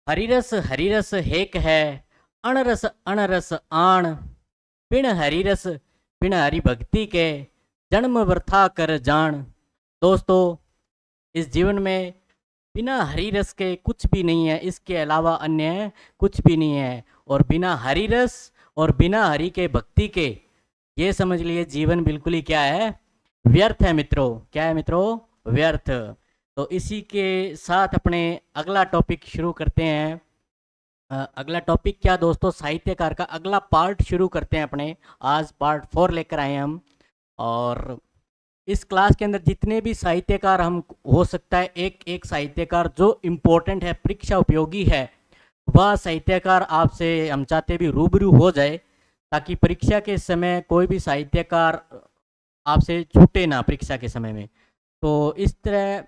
हरिरस हेक है, अणरस अणरस आण, पिण हरिरस पिण हरि भक्ति के, जन्म वृथा कर जान। दोस्तों, इस जीवन में बिना हरी रस के कुछ भी नहीं है, इसके अलावा अन्य कुछ भी नहीं है। और बिना हरी रस और बिना हरि के भक्ति के, ये समझ लिए जीवन बिल्कुल ही क्या है, व्यर्थ है मित्रों। क्या है मित्रों? व्यर्थ। तो इसी के साथ अपने अगला टॉपिक शुरू करते हैं। अगला टॉपिक क्या दोस्तों, साहित्यकार का अगला पार्ट शुरू करते हैं अपने। आज पार्ट 4 लेकर आए हैं हम। और इस क्लास के अंदर जितने भी साहित्यकार हम हो सकता है, एक एक साहित्यकार जो इम्पोर्टेंट है, परीक्षा उपयोगी है, वह साहित्यकार आपसे हम चाहते भी रूबरू हो जाए, ताकि परीक्षा के समय कोई भी साहित्यकार आपसे छूटे ना परीक्षा के समय में। तो इस तरह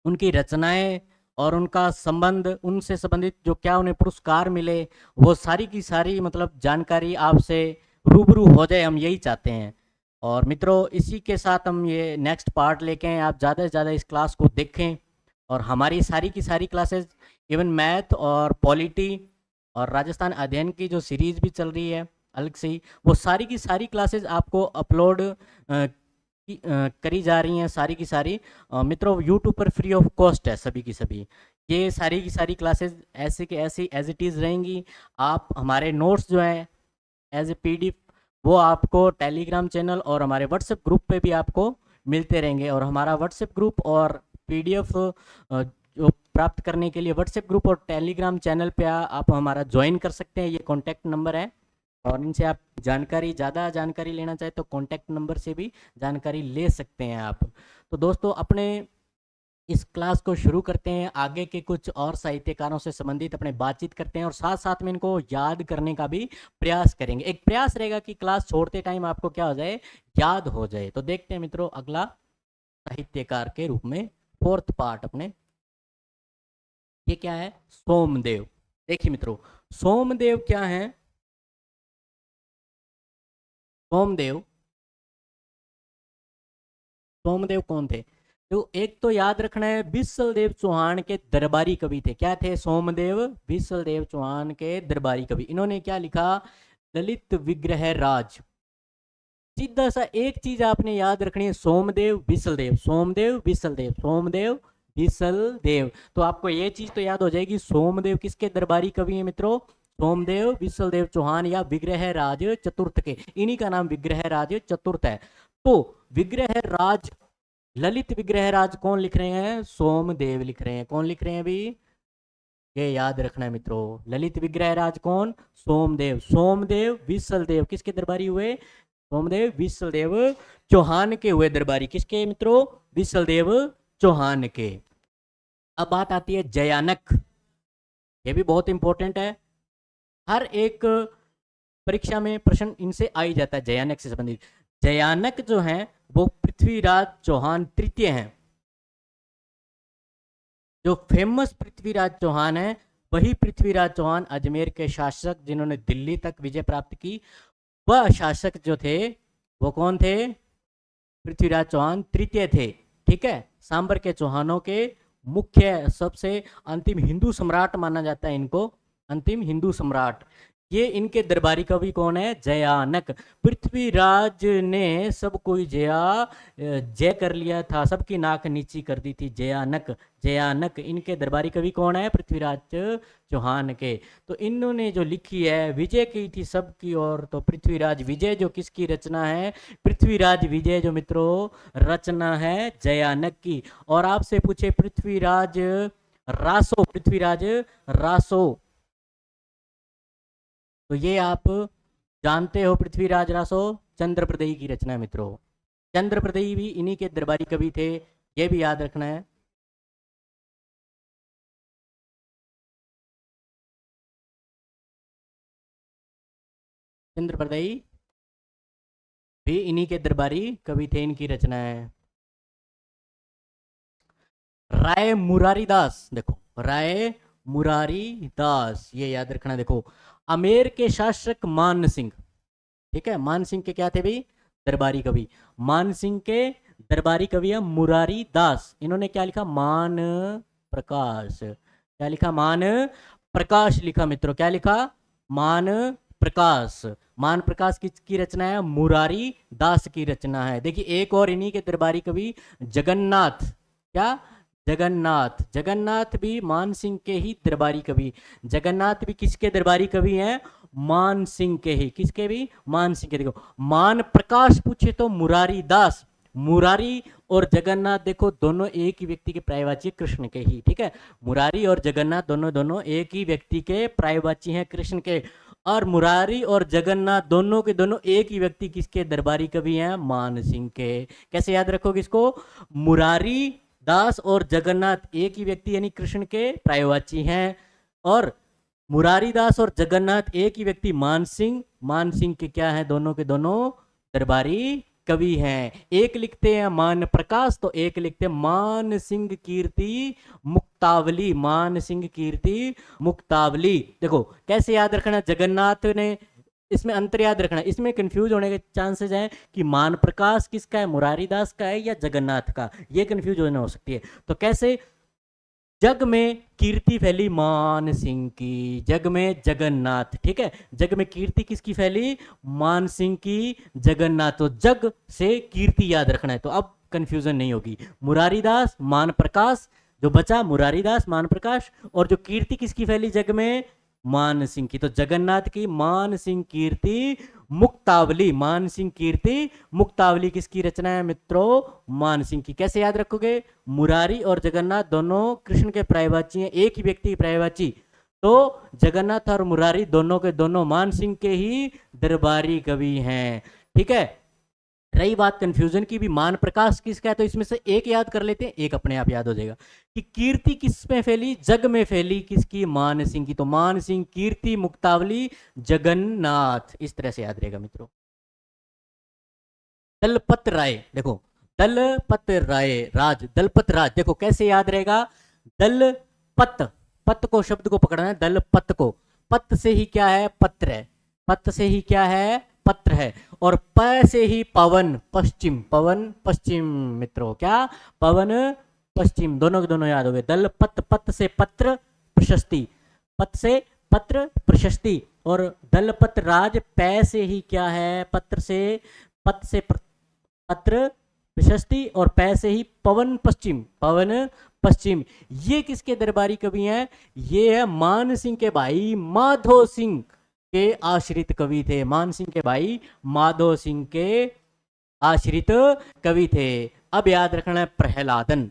उनकी रचनाएं और उनका संबंध, उनसे संबंधित जो क्या उन्हें पुरस्कार मिले, वो सारी की सारी मतलब जानकारी आपसे रूबरू हो जाए, हम यही चाहते हैं। और मित्रों, इसी के साथ हम ये नेक्स्ट पार्ट लेके आए। आप ज़्यादा से ज़्यादा इस क्लास को देखें, और हमारी सारी की सारी क्लासेस, इवन मैथ और पॉलिटी और राजस्थान अध्ययन की जो सीरीज भी चल रही है अलग से ही, वो सारी की सारी क्लासेस आपको अपलोड करी जा रही हैं, सारी की सारी। मित्रों, यूट्यूब पर फ्री ऑफ कॉस्ट है सभी की सभी। ये सारी की सारी क्लासेस ऐसे के ऐसी एज इट इज़ रहेंगी। आप हमारे नोट्स जो हैं एज ए पीडीएफ, वो आपको टेलीग्राम चैनल और हमारे व्हाट्सएप ग्रुप पे भी आपको मिलते रहेंगे। और हमारा व्हाट्सएप ग्रुप और पीडीएफ जो प्राप्त करने के लिए व्हाट्सएप ग्रुप और टेलीग्राम चैनल पे आप हमारा ज्वाइन कर सकते हैं। ये कॉन्टैक्ट नंबर है, और इनसे आप जानकारी, ज़्यादा जानकारी लेना चाहे तो कॉन्टैक्ट नंबर से भी जानकारी ले सकते हैं आप। तो दोस्तों, अपने इस क्लास को शुरू करते हैं। आगे के कुछ और साहित्यकारों से संबंधित अपने बातचीत करते हैं, और साथ साथ में इनको याद करने का भी प्रयास करेंगे। एक प्रयास रहेगा कि क्लास छोड़ते टाइम आपको क्या हो जाए, याद हो जाए। तो देखते हैं मित्रों, अगला साहित्यकार के रूप में फोर्थ पार्ट अपने, ये क्या है, सोमदेव। देखिए मित्रों, सोमदेव क्या है? सोमदेव, सोमदेव कौन थे? तो एक तो याद रखना है, बिसल देव चौहान के दरबारी कवि थे। क्या थे? सोमदेव बिसल देव चौहान के दरबारी कवि। इन्होंने क्या लिखा? ललित विग्रह राज। सीधा सा एक चीज आपने याद रखनी है, सोमदेव बिसल देव, सोमदेव बिसल देव, सोमदेव बिसल देव। तो आपको ये चीज तो याद हो जाएगी, सोमदेव किसके दरबारी कवि हैं मित्रों? सोमदेव बिसल देव चौहान या विग्रह राज चतुर्थ के। इन्हीं का नाम विग्रह राज चतुर्थ है। तो विग्रह राज, ललित विग्रह राज कौन लिख रहे हैं? सोमदेव लिख रहे हैं। कौन लिख रहे हैं अभी? ये याद रखना है मित्रों, ललित विग्रह राज कौन? सोमदेव। सोमदेव विसल देव किसके दरबारी हुए? सोमदेव विसल देव चौहान के हुए दरबारी। किसके मित्रों? विसल देव चौहान के। अब बात आती है जयानक। ये भी बहुत इंपॉर्टेंट है, हर एक परीक्षा में प्रश्न इनसे आ ही जाता है जयानक से संबंधित। जयानक जो है वो पृथ्वीराज चौहान तृतीय हैं। जो फेमस पृथ्वीराज चौहान है, वही पृथ्वीराज चौहान अजमेर के शासक, जिन्होंने दिल्ली तक विजय प्राप्त की। वह शासक जो थे वो कौन थे? पृथ्वीराज चौहान तृतीय थे। ठीक है, सांबर के चौहानों के मुख्य, सबसे अंतिम हिंदू सम्राट माना जाता है इनको, अंतिम हिंदू सम्राट। ये इनके दरबारी कवि कौन है? जयानक। पृथ्वीराज ने सब कोई जय कर लिया था, सबकी नाक नीची कर दी थी। जयानक, जयानक इनके दरबारी कवि कौन है? पृथ्वीराज चौहान के। तो इन्होंने जो लिखी है, विजय की थी सबकी और, तो पृथ्वीराज विजय जो किसकी रचना है? पृथ्वीराज विजय जो मित्रों रचना है जयानक की। और आपसे पूछे पृथ्वीराज रासो, पृथ्वीराज रासो, तो ये आप जानते हो, पृथ्वीराज रासो चंद्रप्रदेही की रचना है मित्रों। चंद्रप्रदेही भी इन्हीं के दरबारी कवि थे, ये भी याद रखना है। चंद्रप्रदेही भी इन्हीं के दरबारी कवि थे, इनकी रचना है। राय मुरारी दास, देखो राय मुरारी दास, ये याद रखना। देखो, अमेर के शासक मान सिंह, ठीक है, मान सिंह के क्या थे भाई? दरबारी कवि। मान सिंह के दरबारी कवि है मुरारी दास। इन्होंने क्या लिखा? मान प्रकाश। क्या लिखा, मान प्रकाश लिखा मित्रों, क्या लिखा, मान प्रकाश। मान प्रकाश किसकी रचना है, मुरारी दास की रचना है। देखिए एक और इन्हीं के दरबारी कवि जगन्नाथ, क्या, जगन्नाथ, जगन्नाथ भी मान सिंह के ही दरबारी कवि, जगन्नाथ भी किसके दरबारी कवि हैं, मान सिंह के ही, किसके भी, मान सिंह के। देखो मान प्रकाश पूछे तो मुरारी दास, मुरारी और जगन्नाथ देखो दोनों एक ही व्यक्ति के पर्यायवाची कृष्ण के ही, ठीक है, मुरारी और जगन्नाथ दोनों दोनों एक ही व्यक्ति के पर्यायवाची हैं कृष्ण के, और मुरारी और जगन्नाथ दोनों के दोनों एक ही व्यक्ति किसके दरबारी कवि हैं, मान सिंह के। कैसे याद रखोगे इसको, मुरारी दास और जगन्नाथ एक ही व्यक्ति यानी कृष्ण के पर्यायवाची हैं, और मुरारी दास और जगन्नाथ एक ही व्यक्ति मान सिंह के क्या है, दोनों के दोनों दरबारी कवि हैं। एक लिखते हैं मान प्रकाश तो एक लिखते हैं मान सिंह कीर्ति मुक्तावली, मान सिंह कीर्ति मुक्तावली। देखो कैसे याद रखना, जगन्नाथ ने, इसमें अंतर याद रखना, इसमें कंफ्यूज होने के चांसेस हैं कि मान प्रकाश किसका है, मुरारी दास का है या जगन्नाथ का, ये कंफ्यूज होने हो सकती है। तो कैसे, जग में कीर्ति फैली मान सिंह की, जग में जगन्नाथ, ठीक है, जग में कीर्ति किसकी फैली, मान सिंह की, जगन्नाथ, तो जग से कीर्ति याद रखना है, तो अब कंफ्यूजन नहीं होगी। मुरारीदास मान प्रकाश, जो बचा मुरारीदास मान प्रकाश, और जो कीर्ति किसकी फैली जग में, मान सिंह की, तो जगन्नाथ की मान सिंह कीर्ति मुक्तावली, मान सिंह कीर्ति मुक्तावली किसकी रचना है मित्रों, मान सिंह की। कैसे याद रखोगे, मुरारी और जगन्नाथ दोनों कृष्ण के पर्यायवाची हैं, एक ही व्यक्ति के पर्यायवाची, तो जगन्नाथ और मुरारी दोनों के दोनों मान सिंह के ही दरबारी कवि हैं, ठीक है। रही बात कंफ्यूजन की भी, मान प्रकाश किसका है, तो इसमें से एक याद कर लेते हैं, एक अपने आप याद हो जाएगा कि कीर्ति किस में फैली, जग में फैली, किसकी, मान सिंह की, तो मान सिंह कीर्ति मुक्तावली जगन्नाथ, इस तरह से याद रहेगा मित्रों। दलपत राय, देखो दलपत राय राज, दलपत राज, देखो कैसे याद रहेगा, दलपत, पत को शब्द को पकड़ना है, दलपत को, पत से ही क्या है, पत्र है, पत से ही क्या है, पत्र है, और प से ही पवन पश्चिम, पवन पश्चिम मित्रों, क्या, पवन पश्चिम, दोनों के दोनों याद हो गए। दल पत, पत से पत्र प्रशस्ति, पत से पत्र प्रशस्ति, और दलपत राज पै से ही क्या है, पत्र से, पत से पत्र प्रशस्ति, और पै से ही पवन पश्चिम, पवन पश्चिम। ये किसके दरबारी कवि हैं, ये है मान सिंह के भाई माधो सिंह के आश्रित कवि थे, मान सिंह के भाई माधो सिंह के आश्रित कवि थे। अब याद रखना है प्रहलादन,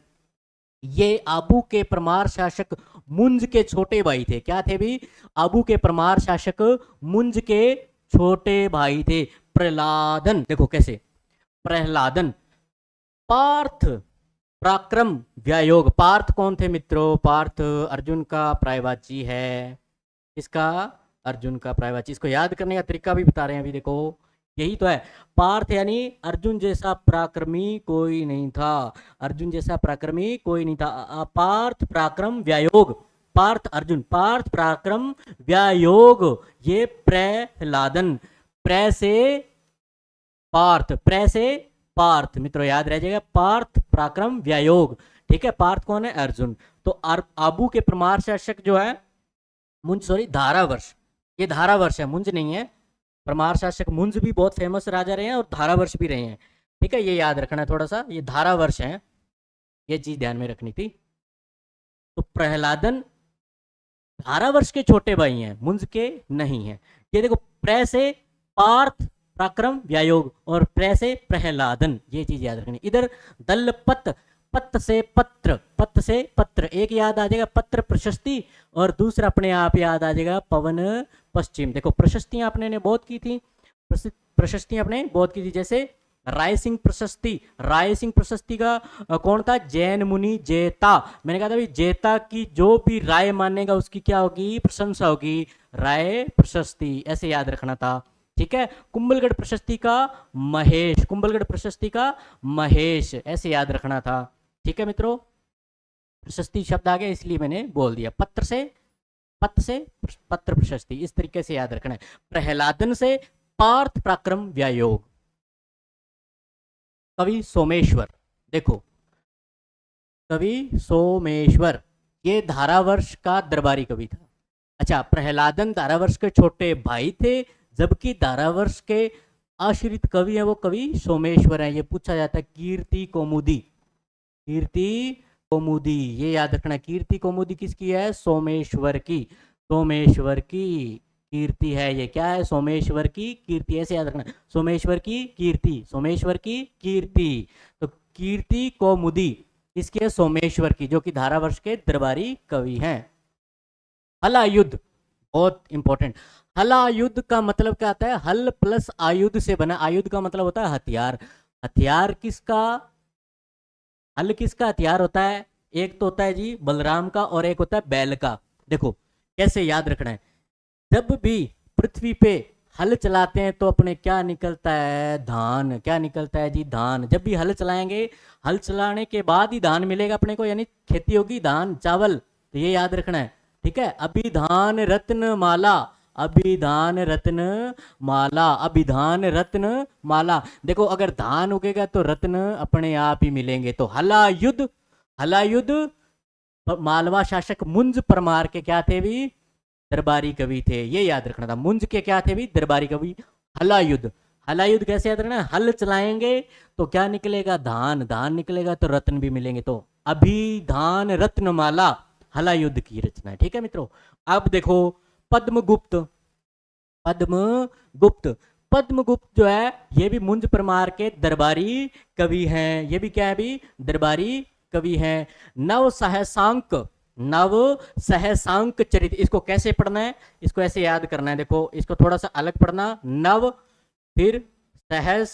ये आबू के परमार शासक मुंज के छोटे भाई थे, क्या थे भी, आबू के परमार शासक मुंज के छोटे भाई थे प्रहलादन। देखो कैसे, प्रहलादन, पार्थ पराक्रम व्यायोग, पार्थ कौन थे मित्रों, पार्थ अर्जुन का पर्यायवाची है, इसका, अर्जुन का पर्यायवाची। इसको याद करने का तरीका भी बता रहे हैं अभी, देखो यही तो है, पार्थ यानी अर्जुन जैसा पराक्रमी कोई नहीं था, अर्जुन जैसा पराक्रमी कोई नहीं था। पार्थ पराक्रम व्यायोग, पार्थ अर्जुन, पार्थ पराक्रम व्यायोग, ये प्रहलादन, प्र से पार्थ, प्र से पार्थ मित्रों याद रह जाएगा, पार्थ पराक्रम व्यायोग, ठीक है। पार्थ कौन है, अर्जुन। तो आबू के परमार शासक जो है मुंज, सॉरी धारावर्ष, ये धारावर्ष है, मुंज नहीं है। परमार शासक मुंज भी बहुत फेमस राजा रहे हैं और धारावर्ष भी रहे हैं, ठीक है, ये याद रखना है थोड़ा सा, ये धारावर्ष है, ये चीज ध्यान में रखनी थी। तो प्रहलादन धारावर्ष के छोटे भाई हैं, मुंज के नहीं है। ये देखो प्र से पार्थ पराक्रम व्यायोग, और प्र से प्रहलादन, ये चीज याद रखनी। इधर दलपत, पत से पत्र, पत से पत्र, एक याद आ जाएगा पत्र प्रशस्ति, और दूसरा अपने आप याद आ जाएगा पवन पश्चिम। देखो प्रशस्तियां अपने ने बहुत की थी, प्रशस्तियां अपने बहुत की थी, जैसे राय सिंह प्रशस्ति, राय सिंह प्रशस्ति का कौन था, जैन मुनि जेता। मैंने कहा था भाई जेता की जो भी राय मानेगा उसकी क्या होगी, प्रशंसा होगी, राय प्रशस्ति, ऐसे याद रखना था, ठीक है। कुंभलगढ़ प्रशस्ति का महेश, कुंभलगढ़ प्रशस्ति का महेश, ऐसे याद रखना था, ठीक है मित्रों। प्रशस्ति शब्द आ गया इसलिए मैंने बोल दिया, पत्र से, पत्र से पत्र प्रशस्ति, इस तरीके से याद रखना है। प्रहलादन से पार्थ पराक्रम व्यायोग। कवि सोमेश्वर, देखो कवि सोमेश्वर, ये धारावर्ष का दरबारी कवि था। अच्छा, प्रहलादन धारावर्ष के छोटे भाई थे, जबकि धारावर्ष के आश्रित कवि हैं वो कवि सोमेश्वर हैं। ये पूछा जाता है कीर्ति कौमुदी, कीर्ति कौमुदी ये याद रखना। कीर्ति कौमुदी किसकी है? सोमेश्वर की, सोमेश्वर की कीर्ति है ये। क्या है? सोमेश्वर की कीर्ति, ऐसे याद रखना, सोमेश्वर की कीर्ति, सोमेश्वर की कीर्ति। तो कीर्ति कौमुदी किसकी है? सोमेश्वर की, जो कि धारावर्ष के दरबारी कवि हैं। हलायुद्ध बहुत इंपॉर्टेंट। हलायुद्ध का मतलब क्या आता है? हल प्लस आयुध से बना। आयुध का मतलब होता है हथियार। हथियार किसका? हल किसका हथियार होता है? एक तो होता है जी बलराम का और एक होता है बैल का। देखो कैसे याद रखना है, जब भी पृथ्वी पे हल चलाते हैं तो अपने क्या निकलता है? धान। क्या निकलता है जी? धान। जब भी हल चलाएंगे, हल चलाने के बाद ही धान मिलेगा अपने को, यानी खेती होगी, धान चावल। तो ये याद रखना है, ठीक है। अभिधान रत्न माला, अभिधान रत्न माला, अभिधान रत्न माला। देखो अगर धान उगेगा तो रत्न अपने आप ही मिलेंगे। तो हलायुद्ध, हलायुद्ध मालवा शासक मुंज परमार के क्या थे भी? दरबारी कवि थे। ये याद रखना था, मुंज के क्या थे भी? दरबारी कवि। हलायुद्ध, हलायुद्ध कैसे याद रखना? हल चलाएंगे तो क्या निकलेगा? धान। धान निकलेगा तो रत्न भी मिलेंगे। तो अभिधान रत्नमाला हलायुद्ध की रचना है, ठीक है मित्रों। अब देखो पद्मगुप्त, पद्मगुप्त, पद्मगुप्त जो है ये भी मुंज परमार के दरबारी कवि हैं। ये भी क्या है भी? दरबारी कवि हैं। नव सहसांक, नव सहसांक चरित, इसको कैसे पढ़ना है? इसको ऐसे याद करना है। देखो इसको थोड़ा सा अलग पढ़ना, नव फिर सहस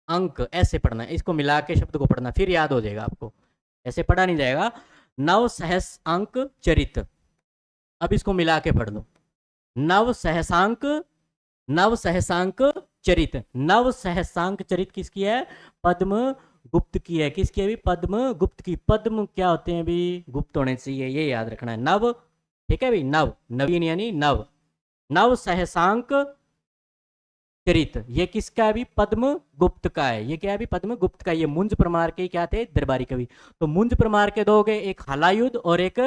अंक, ऐसे पढ़ना है। इसको मिला के शब्द को पढ़ना, फिर याद हो जाएगा आपको, ऐसे पढ़ा नहीं जाएगा। नव सहस अंक चरित, अब इसको मिला के पढ़ लो। नव सहसांक, नव सहसांक चरित। नव सहसांक चरित किसकी है? पद्म गुप्त की है। किसकी है भी? पद्म गुप्त की। पद्म क्या होते हैं भी? गुप्त होने चाहिए, ये याद रखना है। नव, ठीक है भी, नव, नवीन यानी नव। नव सहसांक चरित ये किसका है भी? पद्म गुप्त का है। ये क्या है भी? पद्म गुप्त का। ये मुंज परमार के क्या थे? दरबारी कवि। तो मुंज परमार के दो गए, एक हलायुद्ध और एक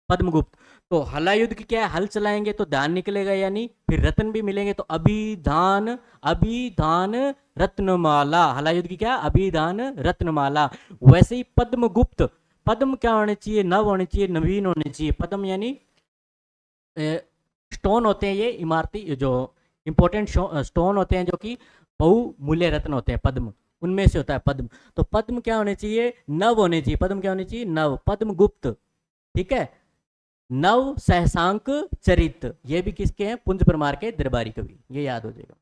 पद्मगुप्त। तो हलायुद्ध की क्या है? हल चलाएंगे तो दान निकलेगा, यानी फिर रत्न भी मिलेंगे। तो अभिधान, अभिधान रत्नमाला। हलायुद्ध की क्या? अभिधान रत्नमाला। वैसे ही पद्मगुप्त, पद्म क्या होने चाहिए? नव होने चाहिए, नवीन होने चाहिए। पद्म यानी स्टोन होते हैं, ये इमारती जो इंपॉर्टेंट स्टोन होते हैं, जो कि बहुमूल्य रत्न होते हैं, पद्म उनमें से होता है पद्म। तो पद्म क्या होने चाहिए? नव होने चाहिए। पद्म क्या होने चाहिए? नव। पद्मगुप्त, ठीक है। नव सहसांक चरित, ये भी किसके हैं? पुंज परमार के दरबारी कवि, ये याद हो जाएगा।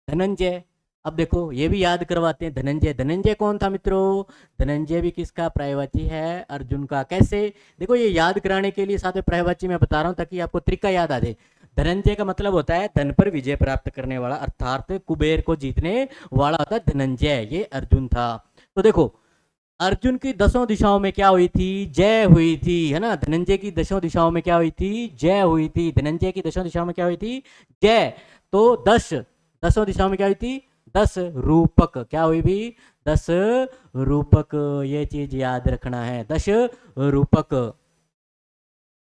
धनंजय, अब देखो ये भी याद करवाते हैं। धनंजय, धनंजय कौन था मित्रों? धनंजय भी किसका? पर्यायवाची है, अर्जुन का। कैसे? देखो ये याद कराने के लिए साथ में पर्यायवाची मैं बता रहा हूं ताकि आपको तरीका याद आ जाए। धनंजय का मतलब होता है धन पर विजय प्राप्त करने वाला, अर्थात कुबेर को जीतने वाला होता है धनंजय। ये अर्जुन था। तो देखो अर्जुन की 10 दिशाओं में क्या हुई थी? जय हुई थी, है ना। धनंजय की 10 दिशाओं में क्या हुई थी? जय हुई थी। धनंजय की 10 दिशाओं में क्या हुई थी? जय। तो 10 दिशाओं में क्या हुई थी? 10 रूपक। क्या हुई भी? 10 रूपक, ये चीज याद रखना है। 10 रूपक,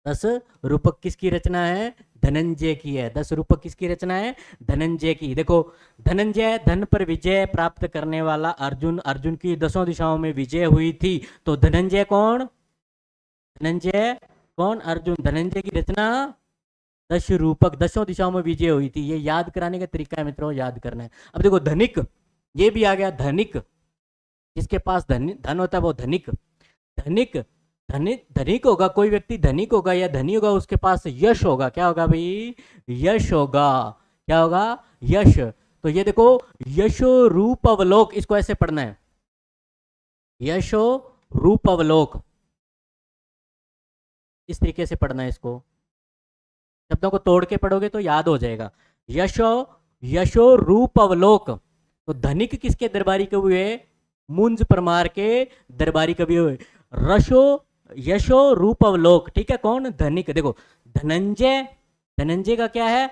10 रूपक किसकी रचना है? धनंजय की है। 10 रूपक किसकी रचना है? धनंजय की। देखो धनंजय, धन पर विजय प्राप्त करने वाला अर्जुन, अर्जुन की 10 दिशाओं में विजय हुई थी। तो धनंजय कौन? धनंजय कौन? अर्जुन। धनंजय की रचना 10 रूपक, 10 दिशाओं में विजय हुई थी। ये याद कराने का तरीका है मित्रों, याद करना है। अब देखो धनिक, ये भी आ गया। धनिक, जिसके पास धन होता है वो धनिक। धनिक, धनिक, धनिक होगा कोई व्यक्ति, धनिक होगा या धनी होगा, उसके पास यश होगा। क्या होगा भाई? यश होगा। क्या होगा? यश। तो ये देखो यशो रूप अवलोक, इसको ऐसे पढ़ना है। यशो रूप अवलोक, इस तरीके से पढ़ना है इसको। शब्दों को तोड़ के पढ़ोगे तो याद हो जाएगा। यशो, यशो रूप अवलोक। तो धनिक किसके दरबारी कवि हुए? मुंज परमार के दरबारी कवि हुए। रशो, यशो रूप अवलोक, ठीक है। कौन? धनिक। देखो धनंजय, धनंजय का क्या है?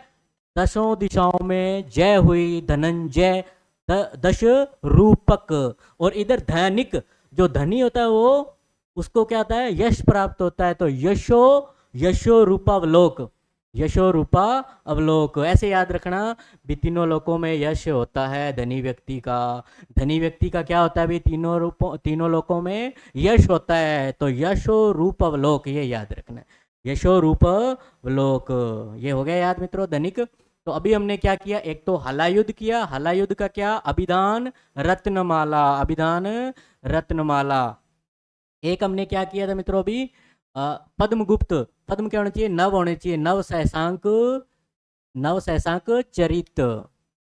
10 दिशाओं में जय हुई, धनंजय 10 रूपक। और इधर धनिक, जो धनी होता है वो उसको क्या होता है, यश प्राप्त होता है। तो यशो, यशो रूपावलोक, यशो रूपा अवलोक, ऐसे याद रखना भी तीनों लोकों में यश होता है धनी व्यक्ति का। धनी व्यक्ति का क्या होता है भी तीनों लोकों में यश होता है। तो यशो रूप अवलोक, ये याद रखना है, यशो रूप अवलोक। ये हो गया याद मित्रों धनिक। तो अभी हमने क्या किया, एक तो हलायुद्ध किया, हलायुद्ध का क्या, अभिधान रत्नमाला, अभिधान रत्नमाला। एक हमने क्या किया था मित्रों अभी, पद्मगुप्त, पद्म क्या होना चाहिए, नव होने चाहिए, नव सहसांक, नव सहसांक चरित,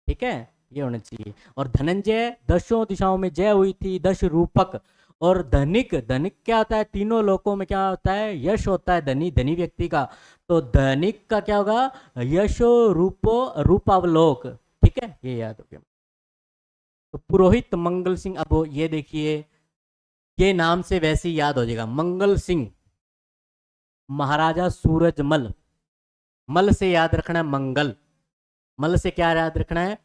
ठीक है, ये होना चाहिए। और धनंजय, दशों दिशाओं में जय हुई थी, दश रूपक। और धनिक, धनिक क्या होता है, तीनों लोकों में क्या होता है, यश होता है धनी, धनी व्यक्ति का। तो धनिक का क्या होगा, यशो रूपो रूपावलोक, ठीक है, ये याद हो गया। तो पुरोहित मंगल सिंह, अब ये देखिए, ये नाम से वैसे ही याद हो जाएगा, मंगल सिंह महाराजा सूरजमल, मल से याद रखना है मंगल, मल से क्या याद रखना है,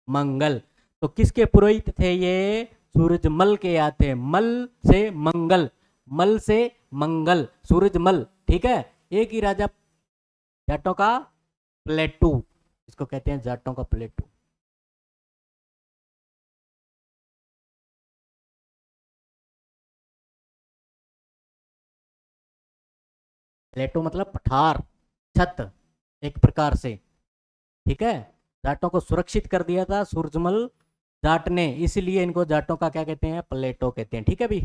मंगल। तो किसके पुरोहित थे ये, सूरजमल के याद थे, मल से मंगल, मल से मंगल, सूरजमल, ठीक है। एक ही राजा, जाटों का प्लेटू, इसको कहते हैं जाटों का प्लेटू। प्लेटू मतलब पठार, छत, एक प्रकार से, ठीक है। जाटों को सुरक्षित कर दिया था सूरजमल जाट ने, इसलिए इनको जाटों का क्या कहते हैं, प्लेटो कहते हैं, ठीक है भी,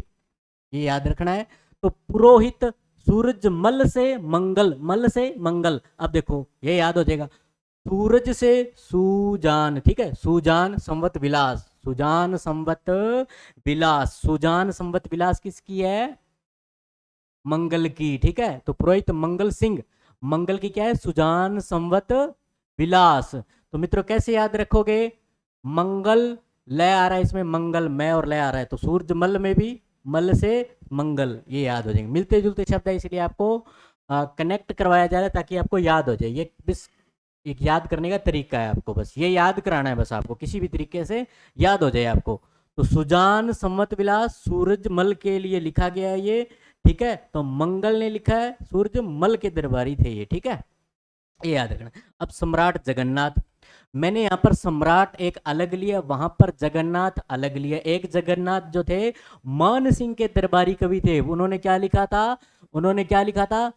ये याद रखना है। तो पुरोहित सूरजमल से मंगल, मल से मंगल। अब देखो ये याद हो जाएगा, सूरज से सुजान, ठीक है, सुजान संवत विलास, सुजान संवत विलास, सुजान संवत विलास किसकी है, मंगल की, ठीक है। तो पुरोहित मंगल सिंह, मंगल की क्या है, सुजान संवत विलास। तो मित्रों कैसे याद रखोगे, मंगल लय आ रहा है इसमें, मंगल मैं और लय आ रहा है, तो सूरजमल में भी मल से मंगल, ये याद हो जाएंगे, मिलते जुलते शब्द है, इसलिए आपको कनेक्ट करवाया जा रहा है ताकि आपको याद हो जाए। ये बस एक याद करने का तरीका है, आपको बस ये याद कराना है, बस आपको किसी भी तरीके से याद हो जाए आपको। तो सुजान संवत विलास सूरजमल के लिए लिखा गया है ये, ठीक है। तो मंगल ने लिखा है, सूरजमल के दरबारी थे ये, ठीक है, ये याद रखना। अब सम्राट जगन्नाथ, मैंने यहाँ पर सम्राट एक अलग लिया, वहां पर जगन्नाथ अलग लिया। एक जगन्नाथ जो थे मान सिंह के दरबारी कवि थे, उन्होंने क्या लिखा था, उन्होंने क्या लिखा था,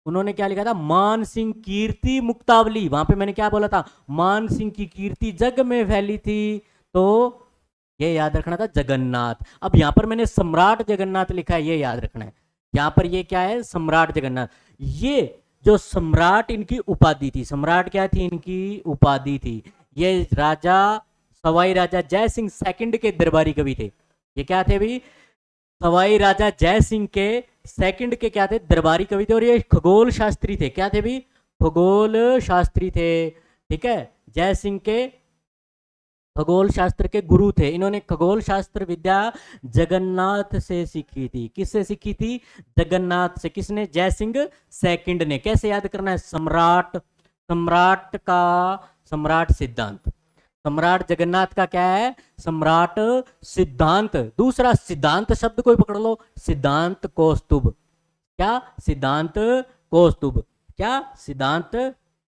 उन्होंने क्या लिखा था, मान सिंह कीर्ति मुक्तावली। वहां पे मैंने क्या बोला था, मान सिंह की कीर्ति जग में फैली थी, तो ये याद रखना था जगन्नाथ। अब यहां पर मैंने सम्राट जगन्नाथ लिखा है, ये याद रखना है, यहां पर ये क्या है, सम्राट जगन्नाथ। ये जो सम्राट इनकी उपाधि थी, सम्राट क्या थी, इनकी उपाधि थी। ये राजा सवाई राजा जय सिंह सेकंड के दरबारी कवि थे। ये क्या थे भी, सवाई राजा जय सिंह के सेकंड के क्या थे, दरबारी कवि थे। और ये खगोल शास्त्री थे, क्या थे भी, खगोल शास्त्री थे, ठीक है। जय सिंह के खगोल शास्त्र के गुरु थे। इन्होंने खगोल शास्त्र विद्या जगन्नाथ से सीखी थी। किससे सीखी थी, जगन्नाथ से। किसने, जय सिंह सेकंड ने। कैसे याद करना है, सम्राट, सम्राट का सम्राट सिद्धांत, सम्राट जगन्नाथ का क्या है, सम्राट सिद्धांत। दूसरा सिद्धांत शब्द कोई पकड़ लो, सिद्धांत कौस्तुभ, क्या, सिद्धांत कौस्तुभ, क्या, सिद्धांत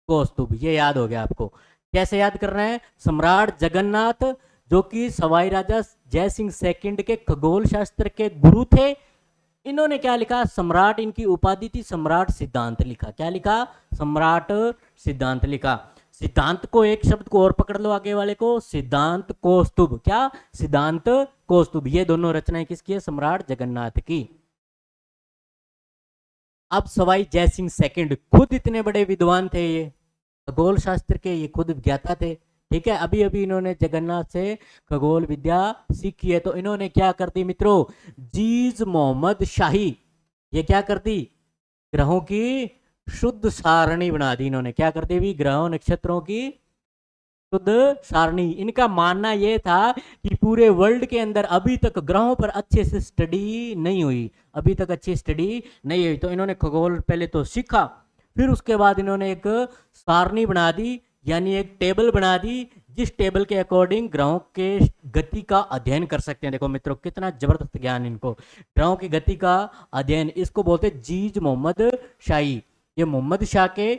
कौस्तुभ, ये याद हो गया आपको। कैसे याद करना है, सम्राट जगन्नाथ जो कि सवाई राजा जय सिंह सेकंड के खगोल शास्त्र के गुरु थे, इन्होंने क्या लिखा, सम्राट इनकी उपाधि थी, सम्राट सिद्धांत लिखा। क्या लिखा, सम्राट सिद्धांत लिखा। सिद्धांत को एक शब्द को और पकड़ लो आगे वाले को, सिद्धांत कौस्तुभ, क्या, सिद्धांत कौस्तुभ। ये दोनों रचनाएं किसकी है, सम्राट जगन्नाथ की। अब सवाई जय सिंह सेकंड खुद इतने बड़े विद्वान थे, ये खगोल शास्त्र के ये खुद ज्ञाता थे, ठीक है। अभी अभी इन्होंने जगन्नाथ से खगोल विद्या सीखी है। तो इन्होंने क्या कर दी मित्रों, जीज मोहम्मद शाही, ये क्या कर दी, ग्रहों की शुद्ध सारणी बना दी इन्होंने। क्या कर दी भी, ग्रहों नक्षत्रों की शुद्ध सारणी। इनका मानना यह था कि पूरे वर्ल्ड के अंदर अभी तक ग्रहों पर अच्छे से स्टडी नहीं हुई, अभी तक अच्छी स्टडी नहीं हुई। तो इन्होंने खगोल पहले तो सीखा, फिर उसके बाद इन्होंने एक सारणी बना दी, यानी एक टेबल बना दी, जिस टेबल के अकॉर्डिंग ग्रहों के गति का अध्ययन कर सकते हैं। देखो मित्रों कितना जबरदस्त ज्ञान इनको, ग्रहों की गति का अध्ययन, इसको बोलते हैं जीज मोहम्मद शाही। ये मोहम्मद शाह के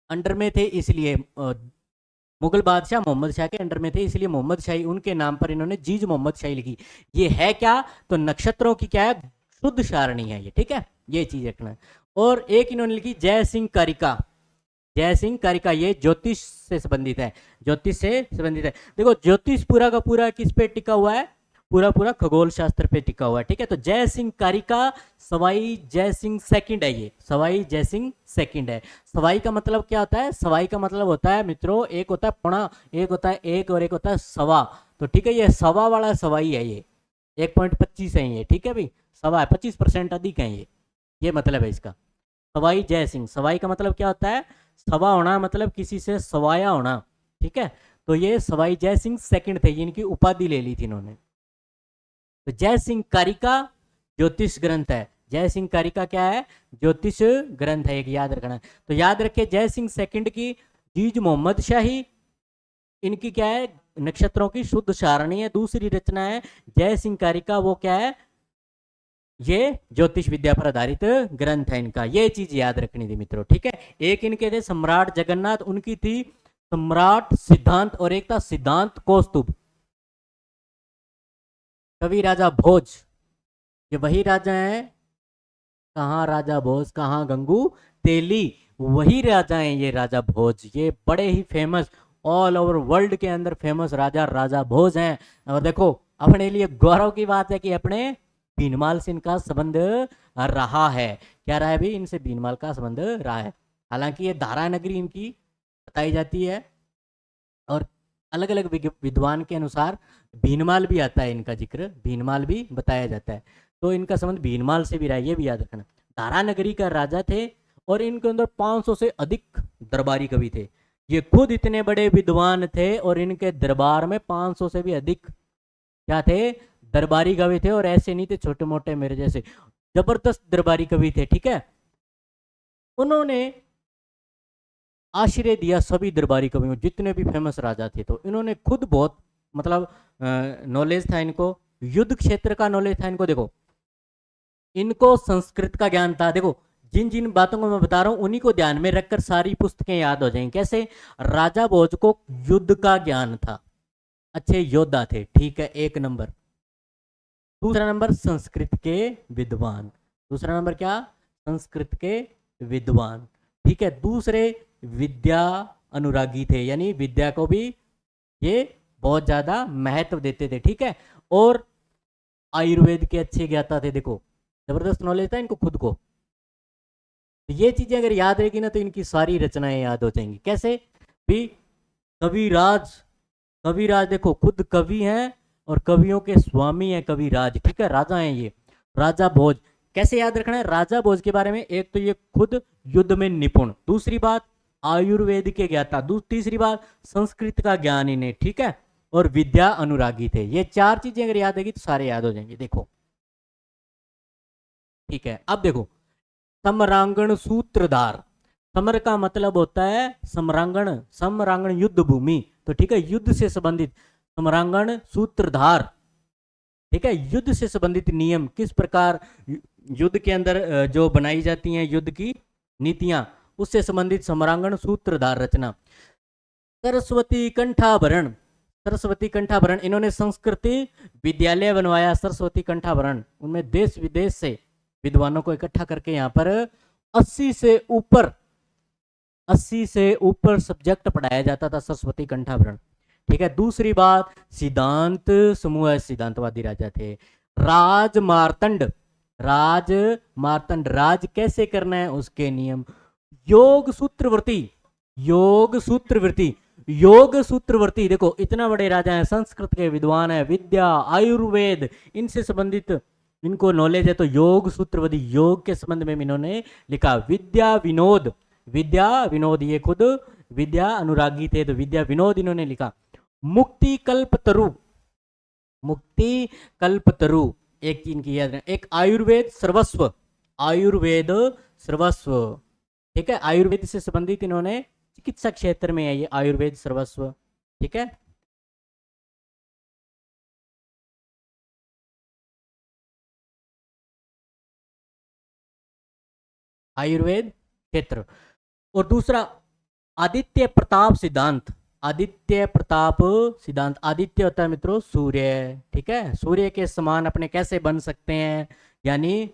अंडर में थे, इसलिए मुगल बादशाह मोहम्मद शाह के अंडर में थे, इसलिए मोहम्मद शाही, उनके नाम पर इन्होंने जीज मोहम्मद शाही लिखी। ये है क्या, तो नक्षत्रों की क्या है, शुद्ध सारणी है ये, ठीक है, ये चीज रखना है। और एक इन्होंने लिखी जय सिंह कारिका, जय सिंह कारिका, ये ज्योतिष से संबंधित है, ज्योतिष से संबंधित है। देखो ज्योतिष पूरा का पूरा किस पे टिका हुआ है, पूरा पूरा खगोल शास्त्र पे टिका हुआ है, ठीक है। तो जय सिंह कारिका सवाई जय सिंह सेकंड है, ये सवाई जय सिंह सेकंड है। सवाई का मतलब क्या होता है, सवाई का मतलब होता है मित्रों, एक होता है पौना, एक होता है एक, और एक होता है सवा। तो ठीक है, ये सवा वाला सवाई है, ये 1.25 है ये, ठीक है भाई, सवा है, 25% अधिक है ये मतलब है इसका। सवाई जय सिंह, सवाई का मतलब क्या होता है, सवा होना, मतलब किसी से सवाया होना, ठीक है। तो ये सवाई जय सिंह सेकंड थे, इनकी उपाधि ले ली थी इन्होंने। तो जय सिंह कारिका ज्योतिष ग्रंथ है, जय सिंह कारिका क्या है, ज्योतिष ग्रंथ है, एक याद रखना। तो याद रखे जय सिंह सेकंड की जीज मोहम्मद शाही, इनकी क्या है, नक्षत्रों की शुद्ध सारणी है। दूसरी रचना है जय सिंह कारिका, वो क्या है, ये ज्योतिष विद्या पर आधारित ग्रंथ है इनका, ये चीज याद रखनी थी मित्रों, ठीक है। एक इनके थे सम्राट जगन्नाथ, उनकी थी सम्राट सिद्धांत, और एक था सिद्धांत कौस्तुभ। कवि राजा भोज, ये वही राजा हैं, कहाँ राजा भोज कहाँ गंगू तेली, वही राजा हैं ये राजा भोज, ये बड़े ही फेमस, ऑल ओवर वर्ल्ड के अंदर फेमस राजा भोज हैं। और देखो अपने लिए गौरव की बात है कि अपने भीनमाल से इनका संबंध रहा है। क्या रहा है भाई, इनसे भीनमाल का संबंध रहा है। हालांकि ये धारा नगरी इनकी बताई जाती है, और अलग अलग विद्वान के अनुसार भीनमाल भी आता है, इनका जिक्र भीनमाल भी बताया जाता है। तो इनका संबंध भीनमाल से भी रहा है, ये भी याद रखना। धारा नगरी का राजा थे, और इनके अंदर 500 से अधिक दरबारी कवि थे। ये खुद इतने बड़े विद्वान थे, और इनके दरबार में 500 से भी अधिक क्या थे, दरबारी कवि थे। और ऐसे नहीं थे छोटे मोटे मेरे जैसे, जबरदस्त दरबारी कवि थे, ठीक है। उन्होंने आश्रय दिया सभी दरबारी कवियों, जितने भी फेमस राजा थे। तो इन्होंने खुद बहुत मतलब नॉलेज था इनको, युद्ध क्षेत्र का नॉलेज था इनको। देखो इनको संस्कृत का ज्ञान था। देखो जिन जिन बातों को मैं बता रहा हूं उन्हीं को ध्यान में रखकर सारी पुस्तकें याद हो जाएंगी। कैसे, राजा भोज को युद्ध का ज्ञान था, अच्छे योद्धा थे, ठीक है, एक नंबर। दूसरा नंबर संस्कृत के विद्वान, दूसरा नंबर क्या, संस्कृत के विद्वान, ठीक है। दूसरे विद्या अनुरागी थे, यानी विद्या को भी ये बहुत ज्यादा महत्व देते थे, ठीक है। और आयुर्वेद के अच्छे ज्ञाता थे। देखो जबरदस्त नॉलेज था इनको खुद को। तो ये चीजें अगर याद रहेगी ना, तो इनकी सारी रचनाएं याद हो जाएंगी। कैसे भी, कविराज, कविराज देखो खुद कवि हैं, और कवियों के स्वामी हैं कविराज, ठीक है, राजा हैं ये, राजा भोज। कैसे याद रखना है राजा भोज के बारे में, एक तो ये खुद युद्ध में निपुण, दूसरी बात आयुर्वेद के ज्ञाता, तीसरी बात संस्कृत का ज्ञान इन्हें, ठीक है, और विद्या अनुरागी थे। ये चार चीजें अगर याद रहेगी तो सारे याद हो जाएंगे। देखो ठीक है, अब देखो समरांगण सूत्रधार, समर का मतलब होता है समरांगण, समरांगण युद्ध भूमि, तो ठीक है, युद्ध से संबंधित समरांगण सूत्रधार, ठीक है, युद्ध से संबंधित नियम, किस प्रकार युद्ध के अंदर जो बनाई जाती हैं युद्ध की नीतियां, उससे संबंधित समरांगण सूत्रधार रचना। सरस्वती कंठाभरण, सरस्वती कंठाभरण, इन्होंने संस्कृति विद्यालय बनवाया, सरस्वती कंठाभरण, उनमें देश विदेश से विद्वानों को इकट्ठा करके यहाँ पर 80 से ऊपर, 80 से ऊपर सब्जेक्ट पढ़ाया जाता था, सरस्वती कंठाभरण, ठीक है। दूसरी बात सिद्धांत समूह, सिद्धांतवादी राजा थे। राज मार्तंड, राज मार्तंड, राज कैसे करना है उसके नियम। योग सूत्रवर्ती, योग सूत्रवर्ती, योग सूत्रवर्ती, देखो इतना बड़े राजा हैं, संस्कृत के विद्वान है, विद्या आयुर्वेद इनसे संबंधित इनको नॉलेज है, तो योग सूत्रवर्ती, योग के संबंध में इन्होंने लिखा। विद्या विनोद, विद्या विनोद, ये खुद विद्या अनुरागी थे, तो विद्या विनोद इन्होंने लिखा। मुक्ति कल्पतरु, मुक्ति कल्पतरु एक इनकी याद, एक आयुर्वेद सर्वस्व, आयुर्वेद सर्वस्व, ठीक है, आयुर्वेद से संबंधित इन्होंने चिकित्सा क्षेत्र में है ये आयुर्वेद सर्वस्व। ठीक है, आयुर्वेद क्षेत्र। और दूसरा आदित्य प्रताप सिद्धांत। आदित्य प्रताप सिद्धांत, आदित्य होता है मित्रों सूर्य। ठीक है, सूर्य के समान अपने कैसे बन सकते हैं, यानी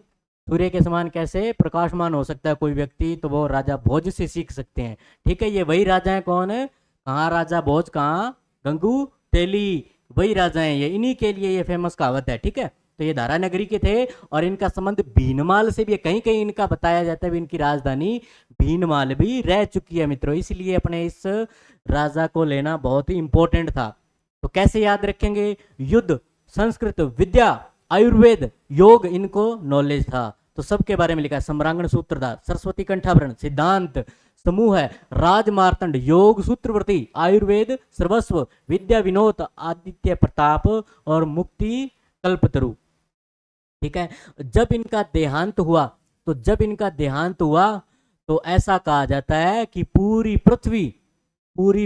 सूर्य के समान कैसे प्रकाशमान हो सकता है कोई व्यक्ति, तो वो राजा भोज से सीख सकते हैं। ठीक है, ये वही राजा है, कौन है, कहाँ राजा भोज, कहाँ गंगू तेली, वही राजा हैं ये, इन्हीं के लिए ये फेमस कहावत है। ठीक है, तो ये धारा नगरी के थे और इनका संबंध भीनमाल से भी है। कहीं कहीं इनका बताया जाता है भी इनकी राजधानी भीनमाल भी रह चुकी है मित्रों, इसलिए अपने इस राजा को लेना बहुत ही इंपॉर्टेंट था। तो कैसे याद रखेंगे, युद्ध, संस्कृत, विद्या, आयुर्वेद, योग, इनको नॉलेज था। तो सबके बारे में लिखा है, सम्रांगण सूत्रधार, सरस्वती कंठाभरण, सिद्धांत समूह है, राजमार्तंड, योग सूत्रवर्ती, आयुर्वेद सर्वस्व, विद्या विनोद, आदित्य प्रताप और मुक्ति कल्पतरु। ठीक है, जब इनका देहांत हुआ, तो जब इनका देहांत हुआ तो ऐसा कहा जाता है कि पूरी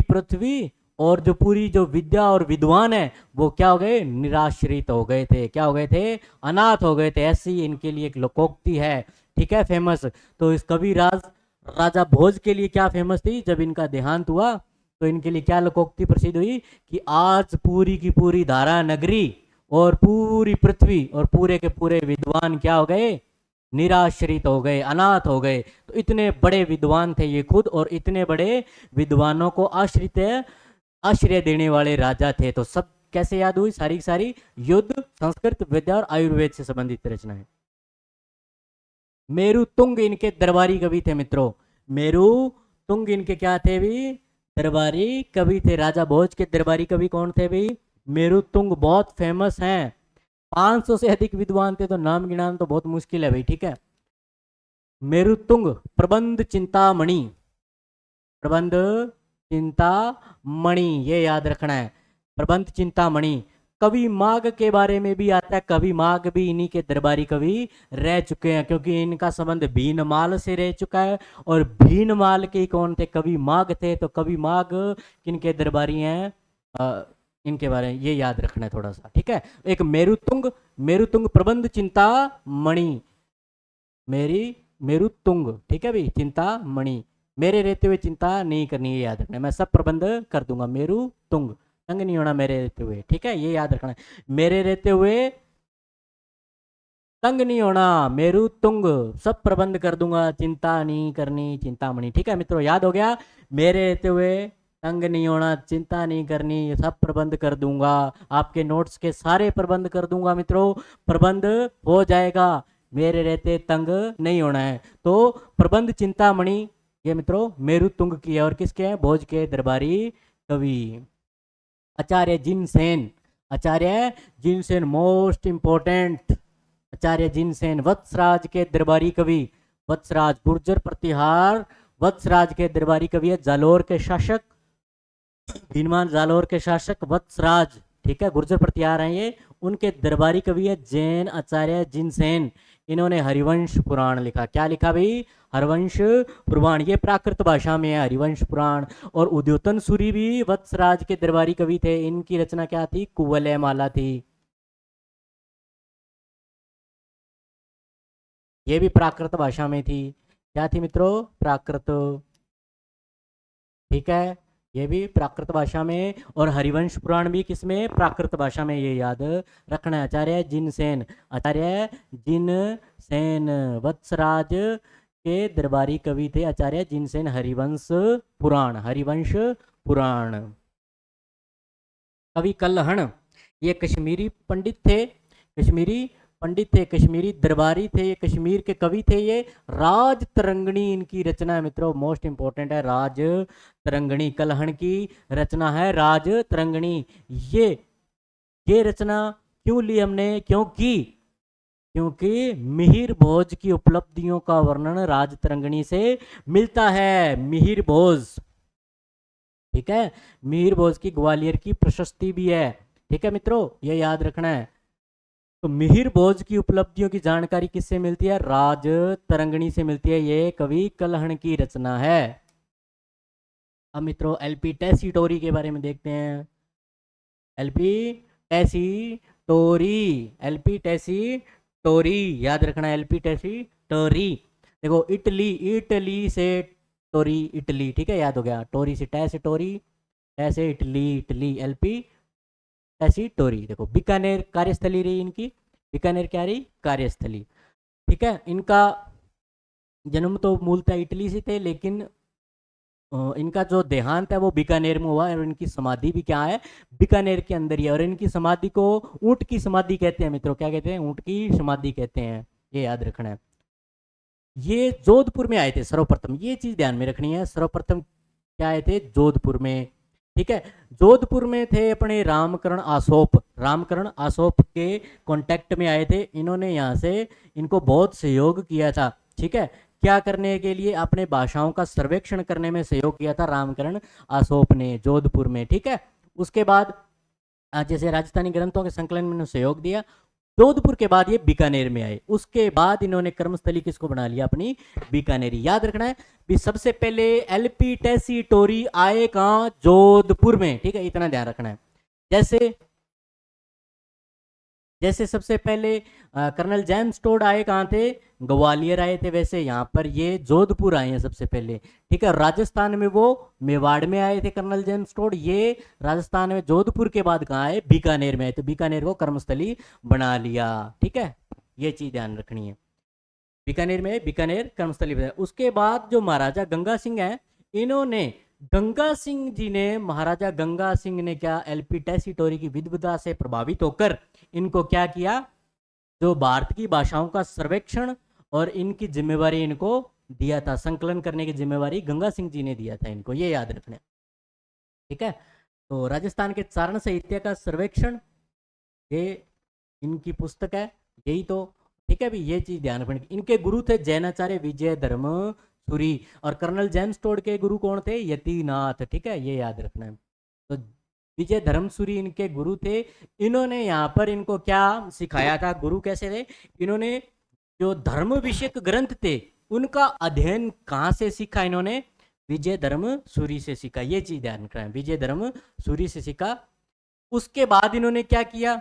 पृथ्वी और जो पूरी जो विद्या और विद्वान है वो क्या हो गए, निराश्रित हो गए थे, क्या हो गए थे, अनाथ हो गए थे, ऐसी इनके लिए एक लोकोक्ति है। ठीक है, फेमस। तो इस कविराज राजा भोज के लिए क्या फेमस थी, जब इनका देहांत हुआ तो इनके लिए क्या लोकोक्ति प्रसिद्ध हुई कि आज पूरी की पूरी धारा नगरी और पूरी पृथ्वी और पूरे के पूरे विद्वान क्या हो गए, निराश्रित हो गए, अनाथ हो गए। तो इतने बड़े विद्वान थे ये खुद, और इतने बड़े विद्वानों को आश्रय देने वाले राजा थे। तो सब कैसे याद हुई, सारी सारी युद्ध, संस्कृत, विद्या और आयुर्वेद से संबंधित रचना है। मेरु तुंग इनके दरबारी कवि थे मित्रों, मेरु तुंग इनके क्या थे भी, दरबारी कवि थे। राजा भोज के दरबारी कवि कौन थे भाई, मेरु तुंग, बहुत फेमस हैं। 500 से अधिक विद्वान थे, तो नाम गिनाना तो बहुत मुश्किल है भाई। ठीक है, मेरुतुंग, प्रबंध चिंतामणि, प्रबंध चिंतामणि, ये याद रखना है, प्रबंध चिंतामणि। कवि माघ के बारे में भी आता है, कवि माघ भी इन्हीं के दरबारी कवि रह चुके हैं, क्योंकि इनका संबंध भीनमाल से रह चुका है। और भीनमाल के कौन थे, कवि माघ थे। तो कवि माघ किनके दरबारी हैं, इनके बारे में ये याद रखना है थोड़ा सा। ठीक है, एक मेरुतुंग, मेरुतुंग प्रबंध चिंतामणि, मेरी मेरुतुंग। ठीक है भाई, चिंतामणि, मेरे रहते हुए चिंता नहीं करनी, ये याद रखना है, मैं सब प्रबंध कर दूंगा। मेरुतुंग, तंग नहीं होना मेरे रहते हुए। ठीक है, ये याद रखना है, मेरे रहते हुए तंग नहीं होना, मेरुतुंग, सब प्रबंध कर दूंगा, चिंता नहीं करनी, चिंतामणि। ठीक है मित्रों, याद हो गया, मेरे रहते हुए तंग नहीं होना, चिंता नहीं करनी, सब प्रबंध कर दूंगा, आपके नोट्स के सारे प्रबंध कर दूंगा मित्रों, प्रबंध हो जाएगा, मेरे रहते तंग नहीं होना है। तो प्रबंध चिंतामणि ये मित्रों मेरुतुंग की है, और किसके हैं, भोज के दरबारी कवि। आचार्य जिनसेन, आचार्य जिनसेन मोस्ट इंपॉर्टेंट, आचार्य जिनसेन वत्सराज के दरबारी कवि, वत्सराज गुर्जर प्रतिहार, वत्सराज के दरबारी कवि है, जालोर के शासक, भीनमान जालोर के शासक वत्सराज। ठीक है, गुर्जर प्रतिहार हैं ये, उनके दरबारी कवि है जैन आचार्य जिनसेन। इन्होंने हरिवंश पुराण लिखा, क्या लिखा भाई, हरिवंश पुराण, ये प्राकृत भाषा में है हरिवंश पुराण। और उद्योतन सूरी भी वत्सराज के दरबारी कवि थे, इनकी रचना क्या थी, कुवलय माला थी, ये भी प्राकृत भाषा में थी। क्या थी मित्रों, प्राकृत। ठीक है, ये भी प्राकृत भाषा में, और हरिवंश पुराण भी किसमें, प्राकृत भाषा में, ये याद रखना है। आचार्य जिनसेन, आचार्य जिनसेन वत्सराज के दरबारी कवि थे आचार्य जिनसेन, हरिवंश पुराण, हरिवंश पुराण। कवि कल्हण, ये कश्मीरी पंडित थे, कश्मीरी पंडित थे, कश्मीरी दरबारी थे, ये कश्मीर के कवि थे। ये राज तरंगणी इनकी रचना है मित्रों, मोस्ट इंपॉर्टेंट है, राज तरंगणी, कल्हण की रचना है राज तरंगणी। ये रचना क्यों ली हमने, क्योंकि मिहिर भोज की उपलब्धियों का वर्णन राज तरंगणी से मिलता है, मिहिर भोज। ठीक है, मिहिर भोज की ग्वालियर की प्रशस्ति भी है। ठीक है मित्रों, ये याद रखना है। तो मिहिर भोज की उपलब्धियों की जानकारी किससे मिलती है, राज तरंगणी से मिलती है, ये कवि कल्हण की रचना है। अब मित्रों एलपी टेसीटोरी के बारे में देखते हैं। एलपी टेसीटोरी, एलपी टेसीटोरी याद रखना, एलपी टेसीटोरी। देखो इटली, इटली से टोरी, इटली, ठीक है, याद हो गया। टोरी से टेसीटोरी, टेसे इटली, इटली, एलपी टेसीटोरी। देखो बीकानेर कार्यस्थली रही इनकी, बीकानेर क्या रही, कार्यस्थली, ठीक है। इनका जन्म तो मूलतः इटली से थे, लेकिन इनका जो देहांत है वो बीकानेर में हुआ है, और इनकी समाधि भी क्या है, बीकानेर के अंदर ही है। और इनकी समाधि को ऊंट की समाधि कहते हैं मित्रों, क्या कहते हैं, ऊंट की समाधि कहते हैं, ये याद रखना है। ये जोधपुर में आए थे सर्वप्रथम, ये चीज ध्यान में रखनी है, सर्वप्रथम क्या आए थे, जोधपुर में, ठीक है। जोधपुर में थे अपने रामकरण आसोप, रामकरण आसोप के कांटेक्ट में आए थे। इन्होंने यहाँ से इनको बहुत सहयोग किया था, ठीक है। क्या करने के लिए, अपने भाषाओं का सर्वेक्षण करने में सहयोग किया था रामकरण आसोप ने जोधपुर में, ठीक है। उसके बाद जैसे राजस्थानी ग्रंथों के संकलन में सहयोग दिया। जोधपुर के बाद ये बीकानेर में आए, उसके बाद इन्होंने कर्मस्थली किसको बना लिया, अपनी बीकानेरी। याद रखना है भी, सबसे पहले एलपी टेसीटोरी आए कहां, जोधपुर में, ठीक है, इतना ध्यान रखना है। जैसे जैसे सबसे पहले कर्नल जेम्स टोड आए कहाँ थे, ग्वालियर आए थे, वैसे यहाँ पर ये जोधपुर आए हैं सबसे पहले, ठीक है। राजस्थान में वो मेवाड़ में आए थे कर्नल जेम्स टोड, ये राजस्थान में जोधपुर के बाद कहाँ आए, बीकानेर में आए, तो बीकानेर को कर्मस्थली बना लिया, ठीक है। ये चीज ध्यान रखनी है, बीकानेर में बीकानेर कर्मस्थली बनाया। उसके बाद जो महाराजा गंगा सिंह है, इन्होंने, गंगा सिंह जी ने, महाराजा गंगा सिंह ने क्या, एलपी टेसीटोरी की विद्वता से प्रभावित होकर इनको क्या किया, जो भारत की भाषाओं का सर्वेक्षण और इनकी जिम्मेवारी इनको दिया था, संकलन करने की जिम्मेवारी गंगा सिंह जी ने दिया था इनको, ये याद रखना, ठीक है। तो राजस्थान के चारण साहित्य का सर्वेक्षण, ये इनकी पुस्तक है, यही तो, ठीक है भी, ये चीज ध्यान रखनी। इनके गुरु थे जैनाचार्य विजय धर्म सूरी, और कर्नल जेम्स टोड के गुरु कौन थे, यतिनाथ, ठीक है, ये याद रखना है। तो विजय धर्म सूरी इनके गुरु थे। इन्होंने यहाँ पर इनको क्या सिखाया था, गुरु कैसे थे, इन्होंने जो धर्म विषयक ग्रंथ थे उनका अध्ययन कहाँ से सीखा, इन्होंने विजय धर्म सूरी से सीखा, ये चीज ध्यान रखना है, विजय धर्म सूरी से सीखा। उसके बाद इन्होंने क्या किया,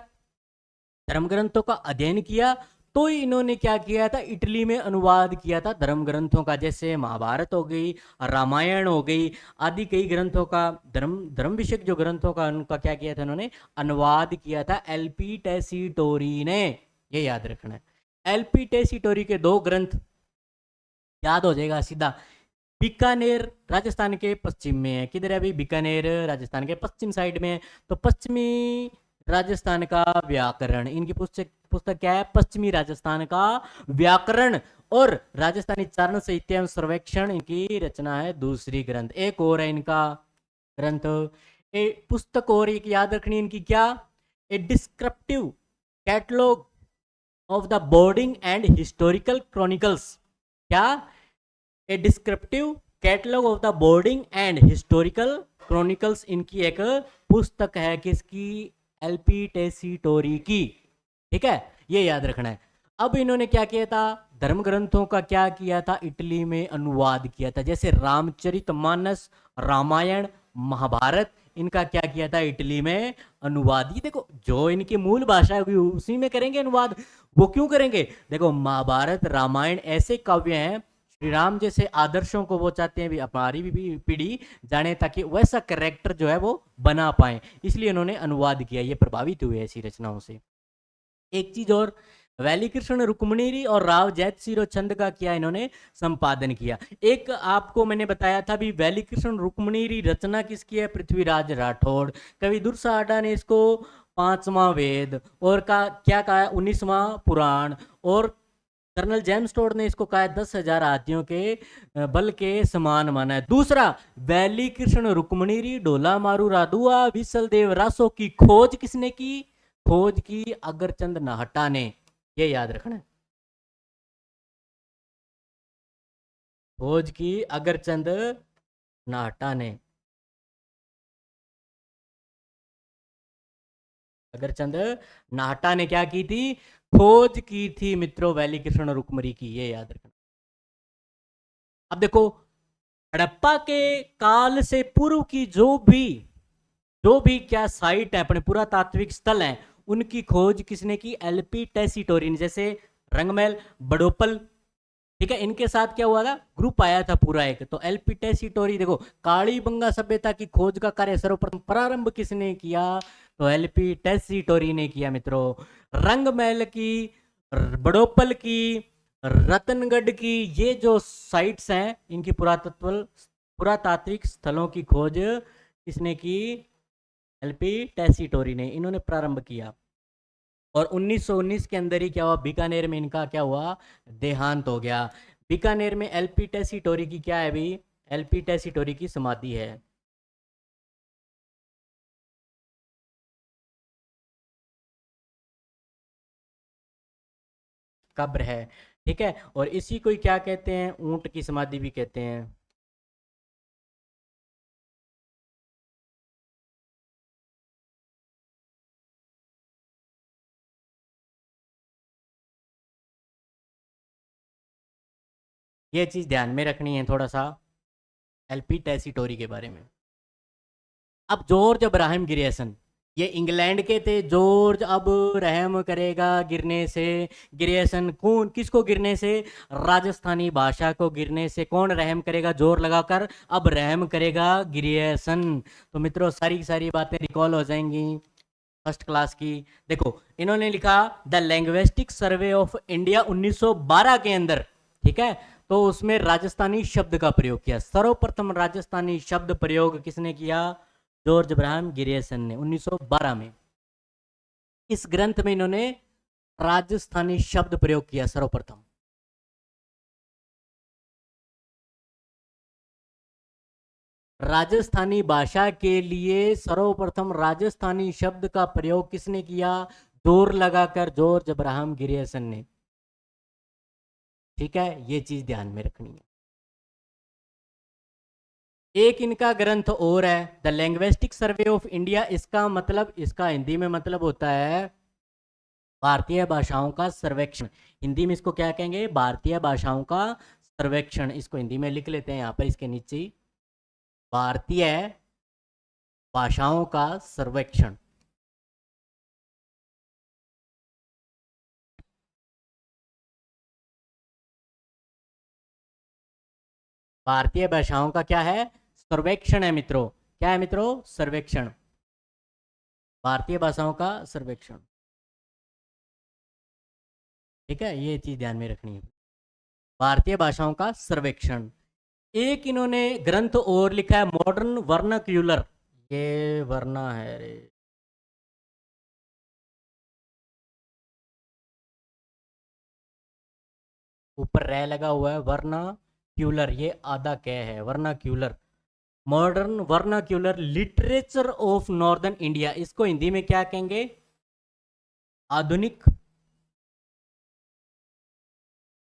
धर्म ग्रंथों का अध्ययन किया, तो इन्होंने क्या किया था, इटली में अनुवाद किया था धर्म ग्रंथों का, जैसे महाभारत हो गई, रामायण हो गई, आदि कई ग्रंथों का, धर्म धर्म विषयक जो ग्रंथों का, उनका क्या किया था, उन्होंने अनुवाद किया था एलपी टेसीटोरी ने, ये याद रखना है। एलपी टेसीटोरी के दो ग्रंथ याद हो जाएगा सीधा। बीकानेर राजस्थान के पश्चिम में है, किधर है अभी, बीकानेर राजस्थान के पश्चिम साइड में है। तो पश्चिमी राजस्थान का व्याकरण, इनकी पुस्तक पुस्तक क्या है, पश्चिमी राजस्थान का व्याकरण और राजस्थानी चारण साहित्य एवं सर्वेक्षण, इनकी रचना है दूसरी ग्रंथ। एक और है इनका ग्रंथ, पुस्तक और एक याद रखनी इनकी क्या, a descriptive catalogue of the bardic and historical chronicles, क्या, a descriptive catalogue of the bardic and historical chronicles, इनकी एक पुस्तक है, किसकी, एलपी टेसीटोरी की, ठीक है, ये याद रखना है। अब इन्होंने क्या किया था, धर्म ग्रंथों का क्या किया था, इटली में अनुवाद किया था, जैसे रामचरितमानस, रामायण, महाभारत, इनका क्या किया था, इटली में अनुवाद। ये देखो, जो इनकी मूल भाषा है उसी में करेंगे अनुवाद, वो क्यों करेंगे, देखो महाभारत रामायण ऐसे काव्य हैं, श्री राम जैसे आदर्शों को वो चाहते हैं भी हमारी भी पीढ़ी जाने, ताकि वैसा कैरेक्टर जो है वो बना पाए, इसलिए उन्होंने अनुवाद किया, ये प्रभावित हुए ऐसी रचनाओं से। एक चीज और, वैली कृष्ण रुक्मणी और राव जैतसिरो छंद का किया इन्होंने संपादन किया। एक आपको मैंने बताया था भी, वैली कृष्ण रुक्मणी रचना किसकी है, पृथ्वीराज राठौड़। कवि दुर्साहटा ने इसको 5वां वेद और का क्या कहा है, 19वां पुराण, और कर्नल जेम्स टोड ने इसको कहा है 10,000 हाथियों के बल के समान माना है। दूसरा, वैली कृष्ण रुक्मणी डोला मारू राधुआ विसल देव रासो की खोज किसने की, खोज की अगरचंद नाहटा ने, ये याद रखना है, खोज की अगरचंद नाहटा ने, अगरचंद नाहटा ने क्या की थी, खोज की थी मित्रों वैली कृष्ण रुक्मणी की, ये याद रखना। अब देखो हड़प्पा के काल से पूर्व की जो भी क्या साइट है, अपने पुरातात्विक स्थल हैं, उनकी खोज किसने की? एलपी टेसीटोरी ने। जैसे रंगमहल, बड़ोपल, ठीक है, इनके साथ क्या हुआ था? ग्रुप आया था पूरा एक। तो एलपी टेसीटोरी, देखो, कालीबंगा सभ्यता की खोज का कार्य सर्वप्रथम प्रारंभ किसने किया? तो एलपी टेसीटोरी ने किया मित्रों। रंगमहल की, बड़ोपल की, रतनगढ़ की, ये जो साइट्स हैं, इनकी पुरातात्विक स्थलों की खोज किसने की? एलपी टेसीटोरी ने, इन्होंने प्रारंभ किया। और 1919 के अंदर ही क्या हुआ? बीकानेर में इनका क्या हुआ? देहांत हो गया। बीकानेर में एलपी टेसीटोरी की क्या है अभी? एलपी टेसीटोरी की समाधि है। कब्र है, ठीक है। और इसी को ही क्या कहते हैं? ऊंट की समाधि भी कहते हैं। ये चीज ध्यान में रखनी है थोड़ा सा, एलपी टेसीटोरी के बारे में। अब जॉर्ज अब्राहम गिरियसन, ये इंग्लैंड के थे। जॉर्ज अब रहम करेगा गिरने से। गिरियसन कौन? किसको गिरने से? राजस्थानी भाषा को गिरने से। कौन रहम करेगा? जोर लगाकर अब रहम करेगा गिरियसन। तो मित्रों, सारी की सारी बातें रिकॉल हो जाएंगी फर्स्ट क्लास की। देखो, इन्होंने लिखा द लैंग्वेस्टिक सर्वे ऑफ इंडिया 1912 के अंदर, ठीक है। तो उसमें राजस्थानी शब्द का प्रयोग किया। सर्वप्रथम राजस्थानी शब्द प्रयोग किसने किया? जॉर्ज अब्राहम गिरियसन ने 1912 में। इस ग्रंथ में इन्होंने राजस्थानी शब्द प्रयोग किया सर्वप्रथम। राजस्थानी भाषा के लिए सर्वप्रथम राजस्थानी शब्द का प्रयोग किसने किया? जोर लगाकर जॉर्ज अब्राहम गिरियसन ने, ठीक है। ये चीज ध्यान में रखनी है। एक इनका ग्रंथ और है, द लैंग्वेस्टिक सर्वे ऑफ इंडिया। इसका मतलब, इसका हिंदी में मतलब होता है भारतीय भाषाओं का सर्वेक्षण। हिंदी में इसको क्या कहेंगे? भारतीय भाषाओं का सर्वेक्षण। इसको हिंदी में लिख लेते हैं यहां पर इसके नीचे ही, भारतीय भाषाओं का सर्वेक्षण। भारतीय भाषाओं का क्या है? सर्वेक्षण है मित्रों। क्या है मित्रों? सर्वेक्षण। भारतीय भाषाओं का सर्वेक्षण, ठीक है। ये चीज ध्यान में रखनी है, भारतीय भाषाओं का सर्वेक्षण। एक इन्होंने ग्रंथ और लिखा है, मॉडर्न वर्नाक्यूलर। ये वरना है रे, ऊपर रह लगा हुआ है, वर्नाक्यूलर। ये आधा कै है, vernacular. Modern vernacular literature of northern India. इसको हिंदी में क्या कहेंगे? आधुनिक,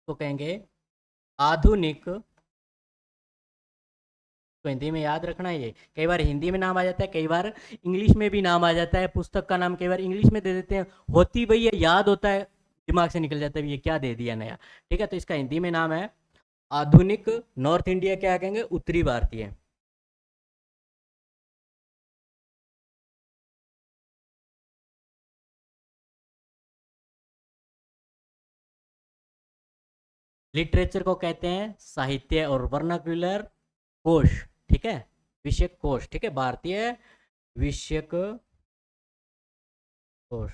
तो कहेंगे आधुनिक। तो हिंदी में याद रखना है। ये कई बार हिंदी में नाम आ जाता है, कई बार इंग्लिश में भी नाम आ जाता है। पुस्तक का नाम कई बार इंग्लिश में दे देते हैं, होती वही है, याद होता है, दिमाग से निकल जाता है ये क्या दे दिया नया, ठीक है। तो इसका हिंदी में नाम है आधुनिक नॉर्थ इंडिया, क्या कहेंगे? उत्तरी भारतीय। लिटरेचर को कहते हैं साहित्य, और वर्नाक्यूलर कोश, ठीक है, विषयक कोश, ठीक है, भारतीय विषयक कोश।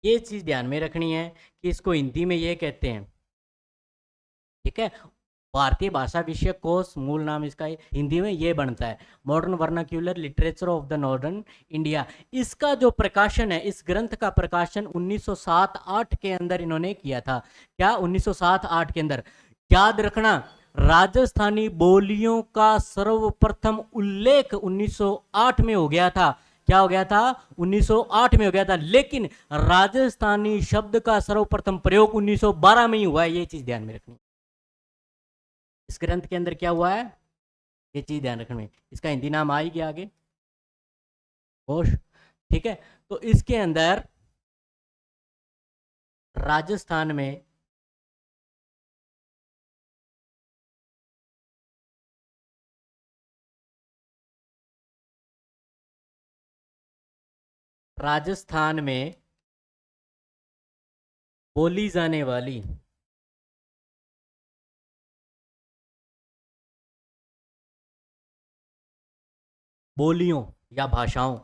ये चीज ध्यान में रखनी है कि इसको हिंदी में ये कहते हैं, ठीक है। भारतीय भाषा विषय कोश, मूल नाम इसका हिंदी में ये बनता है modern vernacular literature of the northern India. इसका जो प्रकाशन है, इस ग्रंथ का प्रकाशन 1907-8 के अंदर इन्होंने किया था। क्या? 1907-8 के अंदर। याद रखना, राजस्थानी बोलियों का सर्वप्रथम उल्लेख 1908 में हो गया था। क्या हो गया था? 1908 में हो गया था। लेकिन राजस्थानी शब्द का सर्वप्रथम प्रयोग 1912 में ही हुआ है। ये चीज ध्यान में रखनी। इस ग्रंथ के अंदर क्या हुआ है? ये चीज ध्यान रखना है। इसका हिंदी नाम आ ही गया आगे, घोष। ठीक है, तो इसके अंदर राजस्थान में राजस्थान में बोली जाने वाली बोलियों या भाषाओं,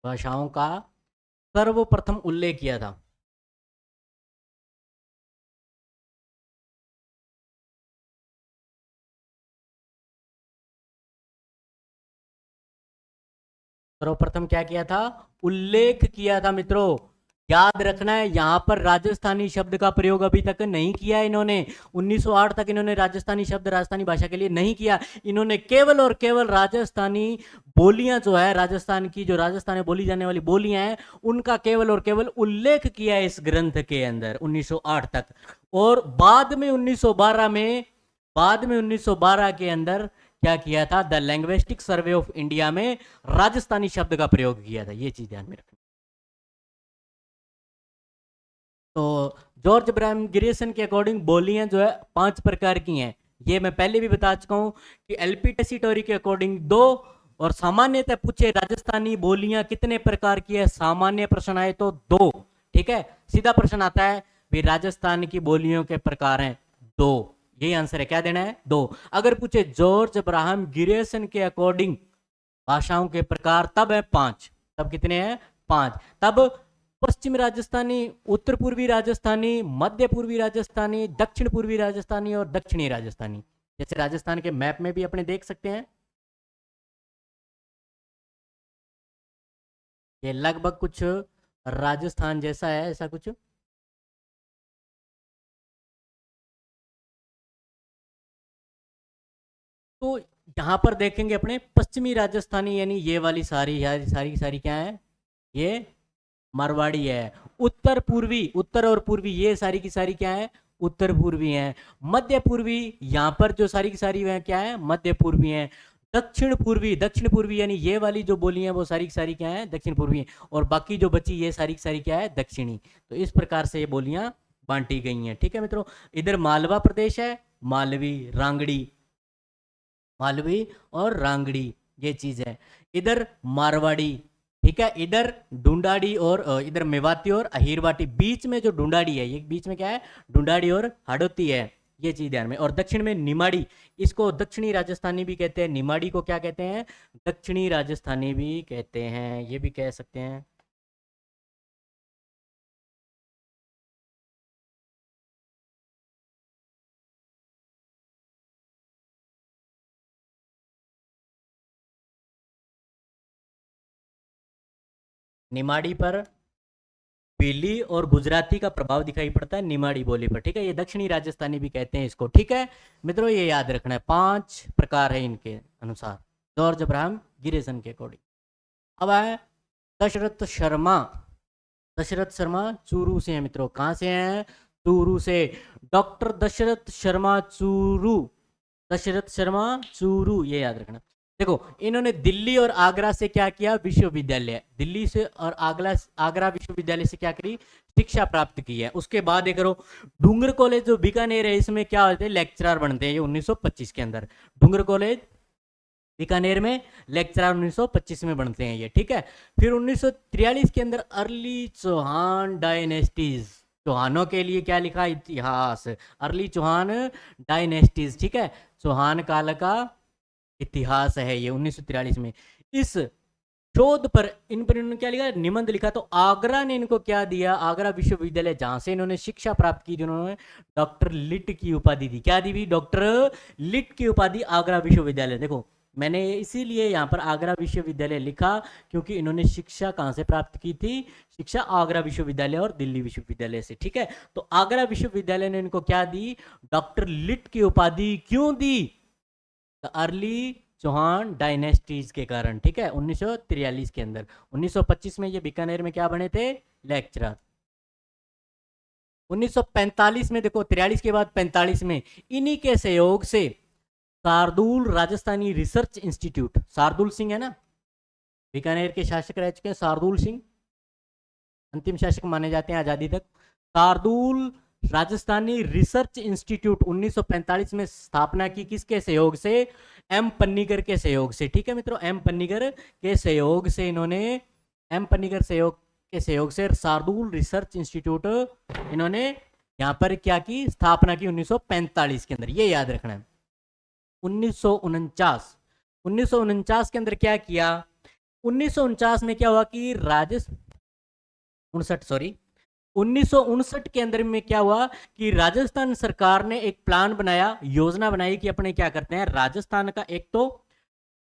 भाषाओं का सर्वप्रथम उल्लेख किया था। सर्वप्रथम क्या किया था? उल्लेख किया था मित्रों। याद रखना है, यहां पर राजस्थानी शब्द का प्रयोग अभी तक नहीं किया इन्होंने। 1908 तक इन्होंने राजस्थानी शब्द राजस्थानी भाषा के लिए नहीं किया। इन्होंने केवल और केवल राजस्थानी बोलियां जो है, राजस्थान की जो राजस्थान में बोली जाने वाली बोलियां हैं, उनका केवल और केवल उल्लेख किया इस ग्रंथ के अंदर 1908 तक। और बाद में 1912 के अंदर क्या किया था? द लैंग्वेस्टिक सर्वे ऑफ इंडिया में राजस्थानी शब्द का प्रयोग किया था। ये चीज ध्यान में रखना। तो जॉर्ज ब्रायम गिरिसन के अकॉर्डिंग बोलियां जो है 5 प्रकार की हैं। ये मैं पहले भी बता चुका हूं कि एलपी टेसिटोरी के अकॉर्डिंग 2, और सामान्यतः पूछे राजस्थानी बोलियां कितने प्रकार की है, सामान्य प्रश्न आए तो 2। ठीक है, सीधा प्रश्न आता है भी राजस्थान की बोलियों के प्रकार हैं 2, यही आंसर है। क्या देना है? 2। अगर पूछे जॉर्ज अब्राहम गिरिसन के अकॉर्डिंग भाषाओं के प्रकार, तब है 5। तब कितने हैं? 5। तब पश्चिम राजस्थानी, उत्तर पूर्वी राजस्थानी, मध्य पूर्वी राजस्थानी, दक्षिण पूर्वी राजस्थानी और दक्षिणी राजस्थानी। जैसे राजस्थान के मैप में भी अपने देख सकते हैं, ये लगभग कुछ राजस्थान जैसा है, ऐसा कुछ। तो यहां पर देखेंगे अपने पश्चिमी राजस्थानी, यानी ये वाली सारी सारी सारी क्या है? ये मारवाड़ी है। उत्तर पूर्वी, उत्तर और पूर्वी, ये सारी की सारी क्या है? उत्तर पूर्वी है। मध्य पूर्वी, यहां पर जो सारी की सारी है क्या है? मध्य पूर्वी है। दक्षिण पूर्वी, दक्षिण पूर्वी यानी ये वाली जो बोली है वो सारी की सारी क्या है? दक्षिण पूर्वी है। और बाकी जो बची ये सारी की सारी क्या है? दक्षिणी। तो इस प्रकार से ये बोलियां बांटी गई हैं। ठीक है मित्रों, इधर मालवा प्रदेश है, मालवी, रांगड़ी, मालवी और रांगड़ी, ये चीज है। इधर मारवाड़ी, ठीक है। इधर ढूंढाड़ी और इधर मेवाती और अहिरवाटी, बीच में जो ढूंढाड़ी है, ये बीच में क्या है? ढूंढाड़ी और हाड़ौती है। ये चीज ध्यान में। और दक्षिण में निमाड़ी, इसको दक्षिणी राजस्थानी भी कहते हैं। निमाड़ी को क्या कहते हैं? दक्षिणी राजस्थानी भी कहते हैं, ये भी कह सकते हैं। निमाड़ी पर पीली और गुजराती का प्रभाव दिखाई पड़ता है निमाड़ी बोली पर। ठीक है, ये दक्षिणी राजस्थानी भी कहते हैं इसको। ठीक है मित्रों, ये याद रखना है, 5 प्रकार है इनके अनुसार, जॉर्ज अब्राहम गिरिसन के अकॉर्डिंग। अब आए दशरथ शर्मा। दशरथ शर्मा चूरू से हैं मित्रों। कहां से हैं? चूरू से। डॉक्टर दशरथ शर्मा चूरू, दशरथ शर्मा चूरू, ये याद रखना। देखो, इन्होंने दिल्ली और आगरा से क्या किया? विश्वविद्यालय, दिल्ली से और आगरा आगरा विश्वविद्यालय से क्या करी? शिक्षा प्राप्त की है। उसके बाद ये करो, डूंगर कॉलेज जो बीकानेर है, इसमें क्या होते हैं? लेक्चरर बनते हैं, ये 1925 के अंदर। डूंगर कॉलेज बीकानेर में लेक्चरर 1925 में बनते हैं ये। ठीक है, फिर 1943 के अंदर अर्ली चौहान डायनेस्टीज, चौहानों के लिए क्या लिखा? इतिहास, अर्ली चौहान डायनेस्टीज। ठीक है, चौहान काल का इतिहास है ये 1943 में। इस शोध पर इन पर इन्होंने क्या लिखा? निबंध लिखा। तो आगरा ने इनको क्या दिया? आगरा विश्वविद्यालय जहां से इन्होंने शिक्षा प्राप्त की, जिन्होंने डॉक्टर लिट की उपाधि दी। क्या दी भी? डॉक्टर लिट की उपाधि आगरा विश्वविद्यालय। देखो, मैंने इसीलिए यहाँ पर आगरा विश्वविद्यालय लिखा, क्योंकि इन्होंने शिक्षा कहाँ से प्राप्त की थी? शिक्षा आगरा विश्वविद्यालय और दिल्ली विश्वविद्यालय से। ठीक है, तो आगरा विश्वविद्यालय ने इनको क्या दी? डॉक्टर लिट की उपाधि। क्यों दी? अर्ली चौहान डायनेस्टीज के कारण। ठीक है, 1943 के अंदर। 1925 में ये बीकानेर में क्या बने थे? लेक्चरर। 1945 में देखो, 43 के बाद 45 में इन्हीं के सहयोग से शार्दुल राजस्थानी रिसर्च इंस्टीट्यूट, शार्दुल सिंह है ना, बीकानेर के शासक रह चुके हैं शार्दुल सिंह, अंतिम शासक माने जाते हैं आजादी तक। शार्दुल राजस्थानी रिसर्च इंस्टीट्यूट 1945 में स्थापना की, किसके सहयोग से? एम पन्नीगर के सहयोग से। ठीक है मित्रों, एम पन्नीगर के सहयोग से इन्होंने, एम पन्नीगर सहयोग के सहयोग से शार्दुल रिसर्च इंस्टीट्यूट इन्होंने यहाँ पर क्या की, स्थापना की 1945 के अंदर, ये याद रखना है। 1949 के अंदर क्या किया? 1949 में क्या हुआ कि 1959 के अंदर में क्या हुआ कि राजस्थान सरकार ने एक प्लान बनाया, योजना बनाई कि अपने क्या करते हैं, राजस्थान का एक तो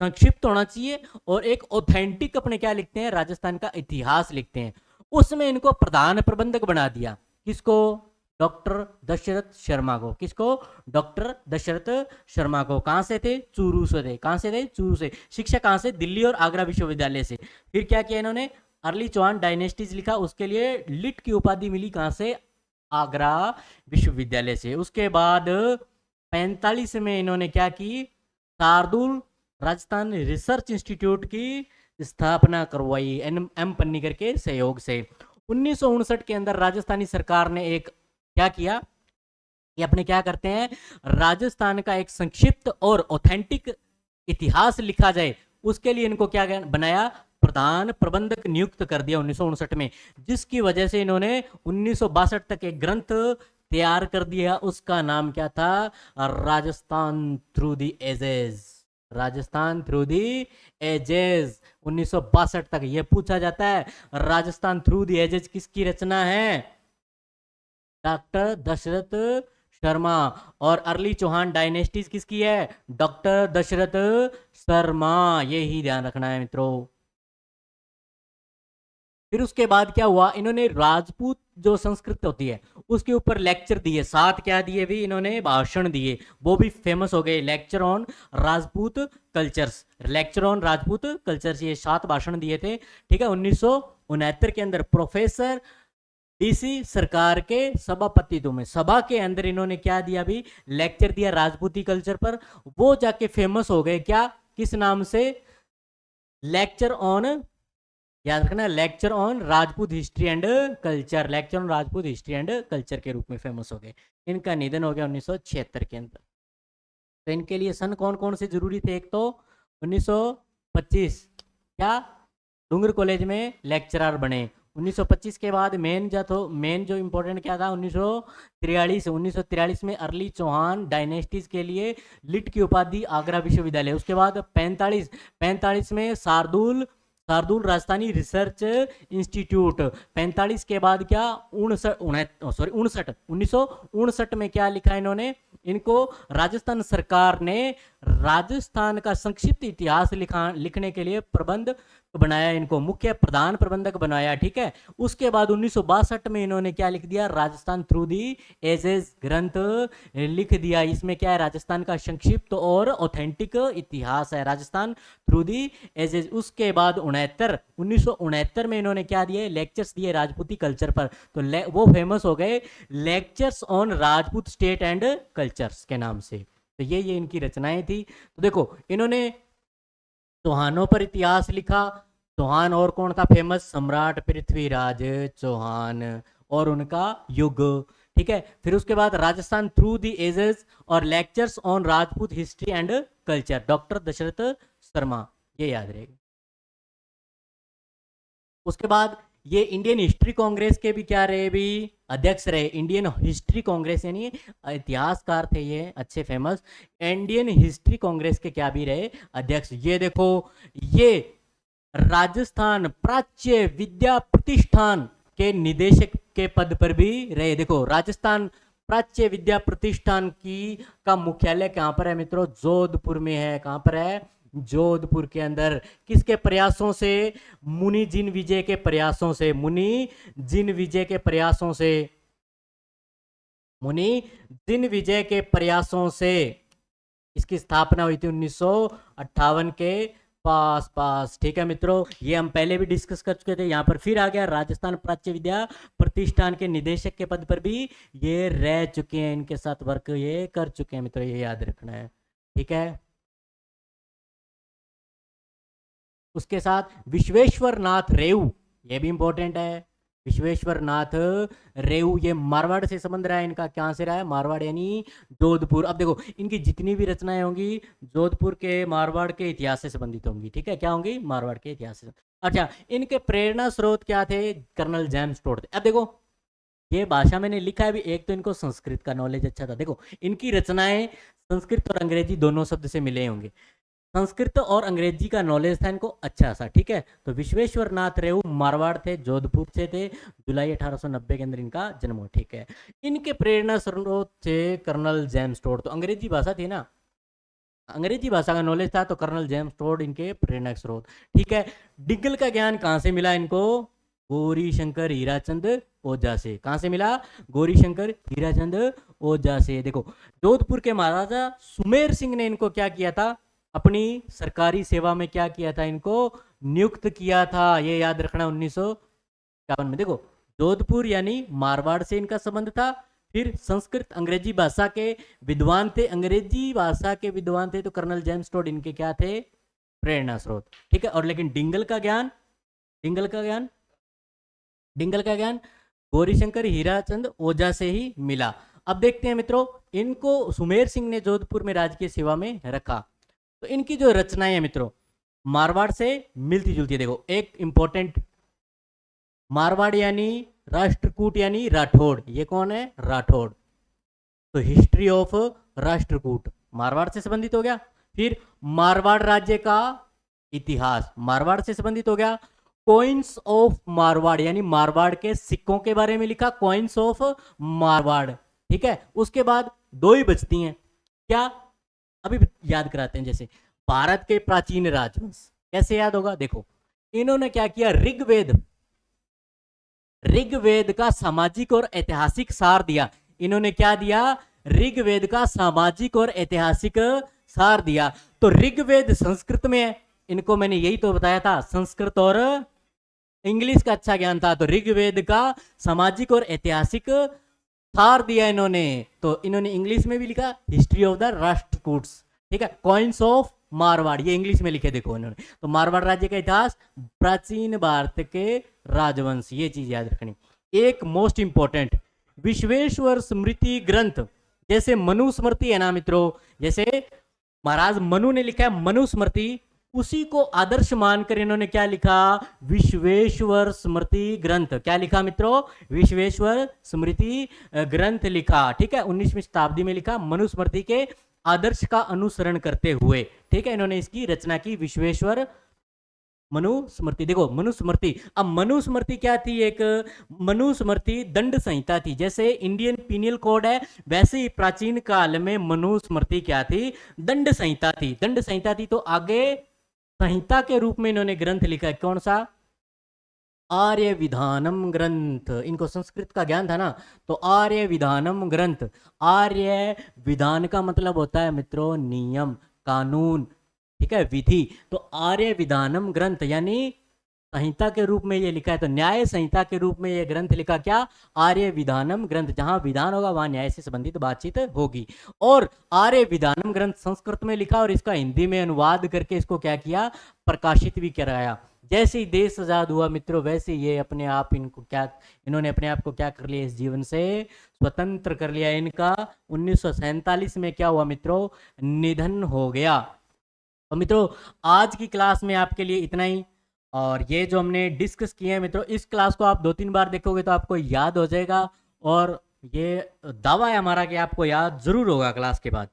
संक्षिप्त होना चाहिए और एक ऑथेंटिक अपने क्या लिखते हैं, राजस्थान का इतिहास लिखते हैं। उसमें इनको प्रधान प्रबंधक बना दिया, किसको? डॉक्टर दशरथ शर्मा को। किसको? डॉक्टर दशरथ शर्मा को। कहां से थे? चूरू से थे। कहां से थे? चूरू से। शिक्षा कहां से? दिल्ली और आगरा विश्वविद्यालय से। फिर क्या किया इन्होंने? अर्ली चौहान डायनेस्टीज लिखा, उसके लिए लिट की उपाधि मिली, कहां से? आगरा विश्वविद्यालय से। उसके बाद 45 में इन्होंने क्या की? शार्दुल राजस्थान रिसर्च इंस्टीट्यूट की स्थापना करवाई एम पन्नीकर के सहयोग से। 1959 के अंदर राजस्थानी सरकार ने एक क्या किया, ये अपने क्या करते हैं, राजस्थान का एक संक्षिप्त और ऑथेंटिक इतिहास लिखा जाए, उसके लिए इनको क्या बनाया, प्रधान प्रबंधक नियुक्त कर दिया 1959 में, जिसकी वजह से इन्होंने 1962 तक एक ग्रंथ तैयार कर दिया। उसका नाम क्या था? Rajasthan through the ages. Rajasthan through the ages 1962 तक। यह पूछा जाता है, राजस्थान थ्रू दी एजेस किसकी रचना है? डॉक्टर दशरथ शर्मा। और अर्ली चौहान डायनेस्टीज किसकी है? डॉक्टर दशरथ शर्मा। यही ध्यान रखना है मित्रों। फिर उसके बाद क्या हुआ, इन्होंने राजपूत जो संस्कृत होती है उसके ऊपर लेक्चर दिए, 7 क्या दिए भी इन्होंने, भाषण दिए, वो भी फेमस हो गए। Lecture on Rajput cultures, lecture on Rajput cultures, ये 7 भाषण दिए थे। ठीक है, 1969 के अंदर प्रोफेसर डीसी सरकार के सभापतित्व में, सभा के अंदर इन्होंने क्या दिया भी, लेक्चर दिया राजपूती कल्चर पर। वो जाके फेमस हो गए, क्या, किस नाम से? लेक्चर ऑन, याद रखना, lecture on Rajput history and culture, lecture on Rajput history and culture के रूप में फेमस हो गए। इनका निधन हो गया 1976 के अंदर। तो इनके लिए सन कौन कौन से जरूरी थे? एक तो 1925 क्या डूंगर कॉलेज में लेक्चरर बने। 1925 के बाद मेन जो इंपॉर्टेंट क्या था, 1943 में अर्ली चौहान डायनेस्टीज के लिए लिट की उपाधि आगरा विश्वविद्यालय। उसके बाद 45 में शार्दुल राजस्थानी रिसर्च इंस्टीट्यूट। 45 के बाद क्या, 1959 में क्या लिखा इन्होंने, इनको राजस्थान सरकार ने राजस्थान का संक्षिप्त इतिहास लिखने के लिए प्रबंध बनाया, इनको मुख्य प्रधान प्रबंधक बनाया। ठीक है, उसके बाद 1962 में इन्होंने क्या लिख दिया, राजस्थान थ्रू दी एजेस ग्रंथ लिख दिया। इसमें क्या है, राजस्थान का संक्षिप्त और ऑथेंटिक इतिहास है, राजस्थान थ्रू दी एजेस। उसके बाद 1969 में इन्होंने क्या दिए, लेक्चर्स दिए राजपूती कल्चर पर, तो वो फेमस हो गए lectures on Rajput state and cultures के नाम से। तो ये इनकी रचनाएं थी। तो देखो, इन्होंने चौहानों पर इतिहास लिखा। चौहान और कौन था फेमस? सम्राट पृथ्वीराज चौहान और उनका युग। ठीक है, फिर उसके बाद राजस्थान थ्रू दी एजेस और lectures on Rajput history and culture, doctor Dashrath Sharma, ये याद रहेगा। उसके बाद ये इंडियन हिस्ट्री कांग्रेस के भी क्या रहे भी, अध्यक्ष रहे। इंडियन हिस्ट्री कांग्रेस यानी इतिहासकार थे ये अच्छे फेमस, इंडियन हिस्ट्री कांग्रेस के क्या भी रहे, अध्यक्ष। ये देखो, ये राजस्थान प्राच्य विद्या प्रतिष्ठान के निदेशक के पद पर भी रहे। देखो, राजस्थान प्राच्य विद्या प्रतिष्ठान की का मुख्यालय कहां पर है मित्रों? जोधपुर में है। कहां पर है? जोधपुर के अंदर। किसके प्रयासों से? मुनि जिन विजय के प्रयासों से, मुनि जिन विजय के प्रयासों से, मुनि जिन विजय के प्रयासों से इसकी स्थापना हुई थी 1958 के पास पास। ठीक है मित्रों, ये हम पहले भी डिस्कस कर चुके थे। यहाँ पर फिर आ गया, राजस्थान प्राच्य विद्या प्रतिष्ठान के निदेशक के पद पर भी ये रह चुके हैं, इनके साथ वर्क ये कर चुके हैं मित्रों, ये याद रखना है। ठीक है, उसके साथ विश्वेश्वर नाथ रेऊ, ये भी इंपॉर्टेंट है। विश्वेश्वर नाथ रेऊ, ये मारवाड़ से संबंध रहा है इनका। क्या से रहा है? मारवाड़ यानी जोधपुर। अब देखो, इनकी जितनी भी रचनाएं होंगी जोधपुर के मारवाड़ के इतिहास से संबंधित होंगी। ठीक है, क्या होंगी? मारवाड़ के इतिहास से। अच्छा, इनके प्रेरणा स्रोत क्या थे? कर्नल जेम्स टोड थे। अब देखो, ये भाषा मैंने लिखा है भी, एक तो इनको संस्कृत का नॉलेज अच्छा था। देखो, इनकी रचनाएं संस्कृत और अंग्रेजी दोनों शब्द से मिले होंगे। संस्कृत और अंग्रेजी का नॉलेज था इनको अच्छा सा। ठीक है, तो विश्वेश्वर नाथ रेऊ मारवाड़ थे, जोधपुर से थे, जुलाई 1890 के अंदर इनका जन्म हुआ। ठीक है, इनके प्रेरणा स्रोत थे कर्नल जेम्स टोड। तो अंग्रेजी भाषा थी ना, अंग्रेजी भाषा का नॉलेज था, तो कर्नल जेम्स टोड इनके प्रेरणा स्रोत। ठीक है, डिंगल का ज्ञान कहाँ से मिला इनको? गौरी शंकर हीराचंद ओझा से। कहाँ से मिला? गौरी शंकर हीराचंद ओझा से। देखो, जोधपुर के महाराजा सुमेर सिंह ने इनको क्या किया था? अपनी सरकारी सेवा में क्या किया था? इनको नियुक्त किया था। ये याद रखना, 1951 में। देखो, जोधपुर यानी मारवाड़ से इनका संबंध था। फिर संस्कृत अंग्रेजी भाषा के विद्वान थे, अंग्रेजी भाषा के विद्वान थे, तो कर्नल जेम्स टोड इनके क्या थे? प्रेरणा स्रोत। ठीक है, और लेकिन डिंगल का ज्ञान, डिंगल का ज्ञान, डिंगल का ज्ञान गौरीशंकर हीराचंद ओझा से ही मिला। अब देखते हैं मित्रों, इनको सुमेर सिंह ने जोधपुर में राजकीय सेवा में रखा। तो इनकी जो रचनाएं हैं मित्रों, मारवाड़ से मिलती जुलती है। देखो, एक इंपॉर्टेंट, मारवाड़ यानी राष्ट्रकूट यानी राठौड़। ये कौन है? राठौड़। तो हिस्ट्री ऑफ राष्ट्रकूट मारवाड़ से संबंधित हो गया। फिर मारवाड़ राज्य का इतिहास मारवाड़ से संबंधित हो गया। कॉइन्स ऑफ मारवाड़ यानी मारवाड़ के सिक्कों के बारे में लिखा, कॉइन्स ऑफ मारवाड़। ठीक है, उसके बाद दो ही बचती हैं, क्या? अभी याद कराते हैं। जैसे भारत के प्राचीन राजवंश, कैसे याद होगा? देखो, इन्होंने क्या किया? ऋग्वेद, ऋग्वेद का सामाजिक और ऐतिहासिक सार दिया। इन्होंने क्या दिया? ऋग्वेद का सामाजिक और ऐतिहासिक सार दिया। तो ऋग्वेद संस्कृत में है, इनको मैंने यही तो बताया था, संस्कृत और इंग्लिश का अच्छा ज्ञान था। तो ऋग्वेद का सामाजिक और ऐतिहासिक सार दिया इन्होंने। तो इन्होंने इंग्लिश में भी लिखा, हिस्ट्री ऑफ द राष्ट्रकूट्स। ठीक है, कॉइन्स ऑफ मारवाड़, ये इंग्लिश में लिखे देखो इन्होंने। तो मारवाड़ राज्य का इतिहास, प्राचीन भारत के राजवंश, ये चीज याद रखनी। एक मोस्ट इंपॉर्टेंट विश्वेश्वर स्मृति ग्रंथ, जैसे मनुस्मृति है ना मित्रों, जैसे महाराज मनु ने लिखा है मनुस्मृति, उसी को आदर्श मानकर इन्होंने क्या लिखा? विश्वेश्वर स्मृति ग्रंथ। क्या लिखा मित्रों? विश्वेश्वर स्मृति ग्रंथ लिखा। ठीक है, 19वीं शताब्दी में लिखा, मनुस्मृति के आदर्श का अनुसरण करते हुए। ठीक है, इन्होंने इसकी रचना की, विश्वेश्वर मनुस्मृति। देखो, मनुस्मृति, अब मनुस्मृति क्या थी? एक मनुस्मृति दंड संहिता थी। जैसे इंडियन पीनल कोड है, वैसे ही प्राचीन काल में मनुस्मृति क्या थी? दंड संहिता थी। दंड संहिता थी, तो आगे संहिता के रूप में इन्होंने ग्रंथ लिखा है। कौन सा? आर्य विधानम ग्रंथ। इनको संस्कृत का ज्ञान था ना, तो आर्य विधानम ग्रंथ। आर्य विधान का मतलब होता है मित्रों नियम, कानून। ठीक है, विधि। तो आर्य विधानम ग्रंथ यानी संहिता के रूप में ये लिखा है। तो न्याय संहिता के रूप में ये ग्रंथ लिखा, क्या? आर्य विधानम ग्रंथ। जहां विधान होगा वहां न्याय से संबंधित बातचीत होगी। और आर्य विधानम ग्रंथ संस्कृत में लिखा और इसका हिंदी में अनुवाद करके इसको क्या किया? प्रकाशित भी कराया। जैसे ही देश आजाद हुआ मित्रों, वैसे ये अपने आप इनको क्या, इन्होंने अपने आप को क्या कर लिया? इस जीवन से स्वतंत्र कर लिया। इनका 1947 में क्या हुआ मित्रों? निधन हो गया। तो मित्रों, आज की क्लास में आपके लिए इतना ही। और ये जो हमने डिस्कस किए हैं मित्रों, इस क्लास को आप 2-3 बार देखोगे तो आपको याद हो जाएगा। और ये दावा है हमारा कि आपको याद जरूर होगा क्लास के बाद।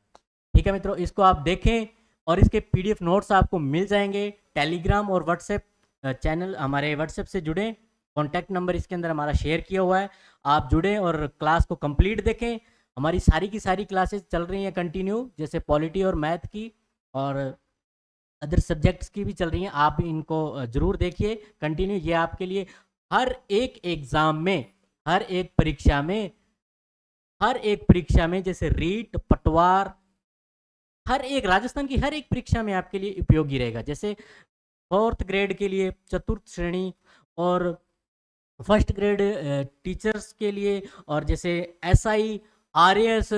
ठीक है मित्रों, इसको आप देखें और इसके पीडीएफ नोट्स आपको मिल जाएंगे। टेलीग्राम और व्हाट्सएप चैनल, हमारे व्हाट्सएप से जुड़े, कॉन्टैक्ट नंबर इसके अंदर हमारा शेयर किया हुआ है, आप जुड़े और क्लास को कंप्लीट देखें। हमारी सारी की सारी क्लासेस चल रही हैं कंटिन्यू, जैसे पॉलिटी और मैथ की और अदर सब्जेक्ट्स की भी चल रही हैं। आप इनको जरूर देखिए कंटिन्यू। ये आपके लिए हर एक एग्जाम में, हर एक परीक्षा में, हर एक परीक्षा में, जैसे रीट, पटवार, हर एक राजस्थान की हर एक परीक्षा में आपके लिए उपयोगी रहेगा। जैसे 4th ग्रेड के लिए चतुर्थ श्रेणी और फर्स्ट ग्रेड टीचर्स के लिए, और जैसे एसआई, आरएएस,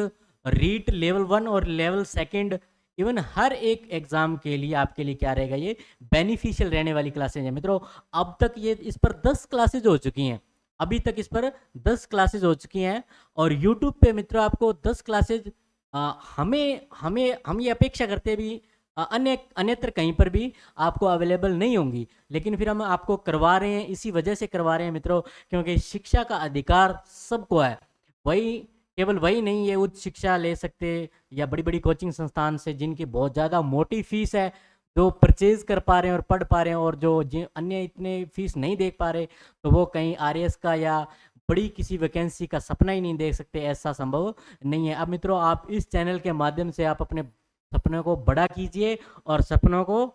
रीट लेवल 1 और लेवल सेकंड, इवन हर एक एग्जाम के लिए आपके लिए क्या रहेगा, ये बेनिफिशियल रहने वाली क्लासेज हैं मित्रों। अब तक ये इस पर 10 क्लासेज हो चुकी हैं, अभी तक इस पर 10 क्लासेज हो चुकी हैं। और यूट्यूब पे मित्रों आपको 10 क्लासेज हमें हमें हम ये अपेक्षा करते हैं भी अन्य अन्यत्र कहीं पर भी आपको अवेलेबल नहीं होंगी, लेकिन फिर हम आपको करवा रहे हैं, इसी वजह से करवा रहे हैं मित्रों, क्योंकि शिक्षा का अधिकार सबको है। वही केवल वही नहीं है उच्च शिक्षा ले सकते या बड़ी बड़ी कोचिंग संस्थान से जिनकी बहुत ज़्यादा मोटी फीस है, जो परचेज कर पा रहे हैं और पढ़ पा रहे हैं, और जो जिन अन्य इतने फीस नहीं देख पा रहे, तो वो कहीं आरएएस का या बड़ी किसी वैकेंसी का सपना ही नहीं देख सकते, ऐसा संभव नहीं है। अब मित्रों आप इस चैनल के माध्यम से आप अपने सपनों को बड़ा कीजिए और सपनों को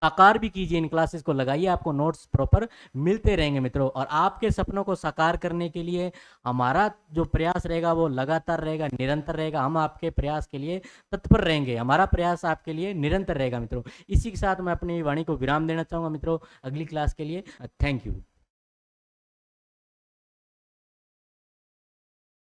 साकार भी कीजिए। इन क्लासेस को लगाइए, आपको नोट्स प्रॉपर मिलते रहेंगे मित्रों। और आपके सपनों को साकार करने के लिए हमारा जो प्रयास रहेगा वो लगातार रहेगा, निरंतर रहेगा। हम आपके प्रयास के लिए तत्पर रहेंगे, हमारा प्रयास आपके लिए निरंतर रहेगा मित्रों। इसी के साथ मैं अपनी वाणी को विराम देना चाहूँगा मित्रों, अगली क्लास के लिए। Thank you.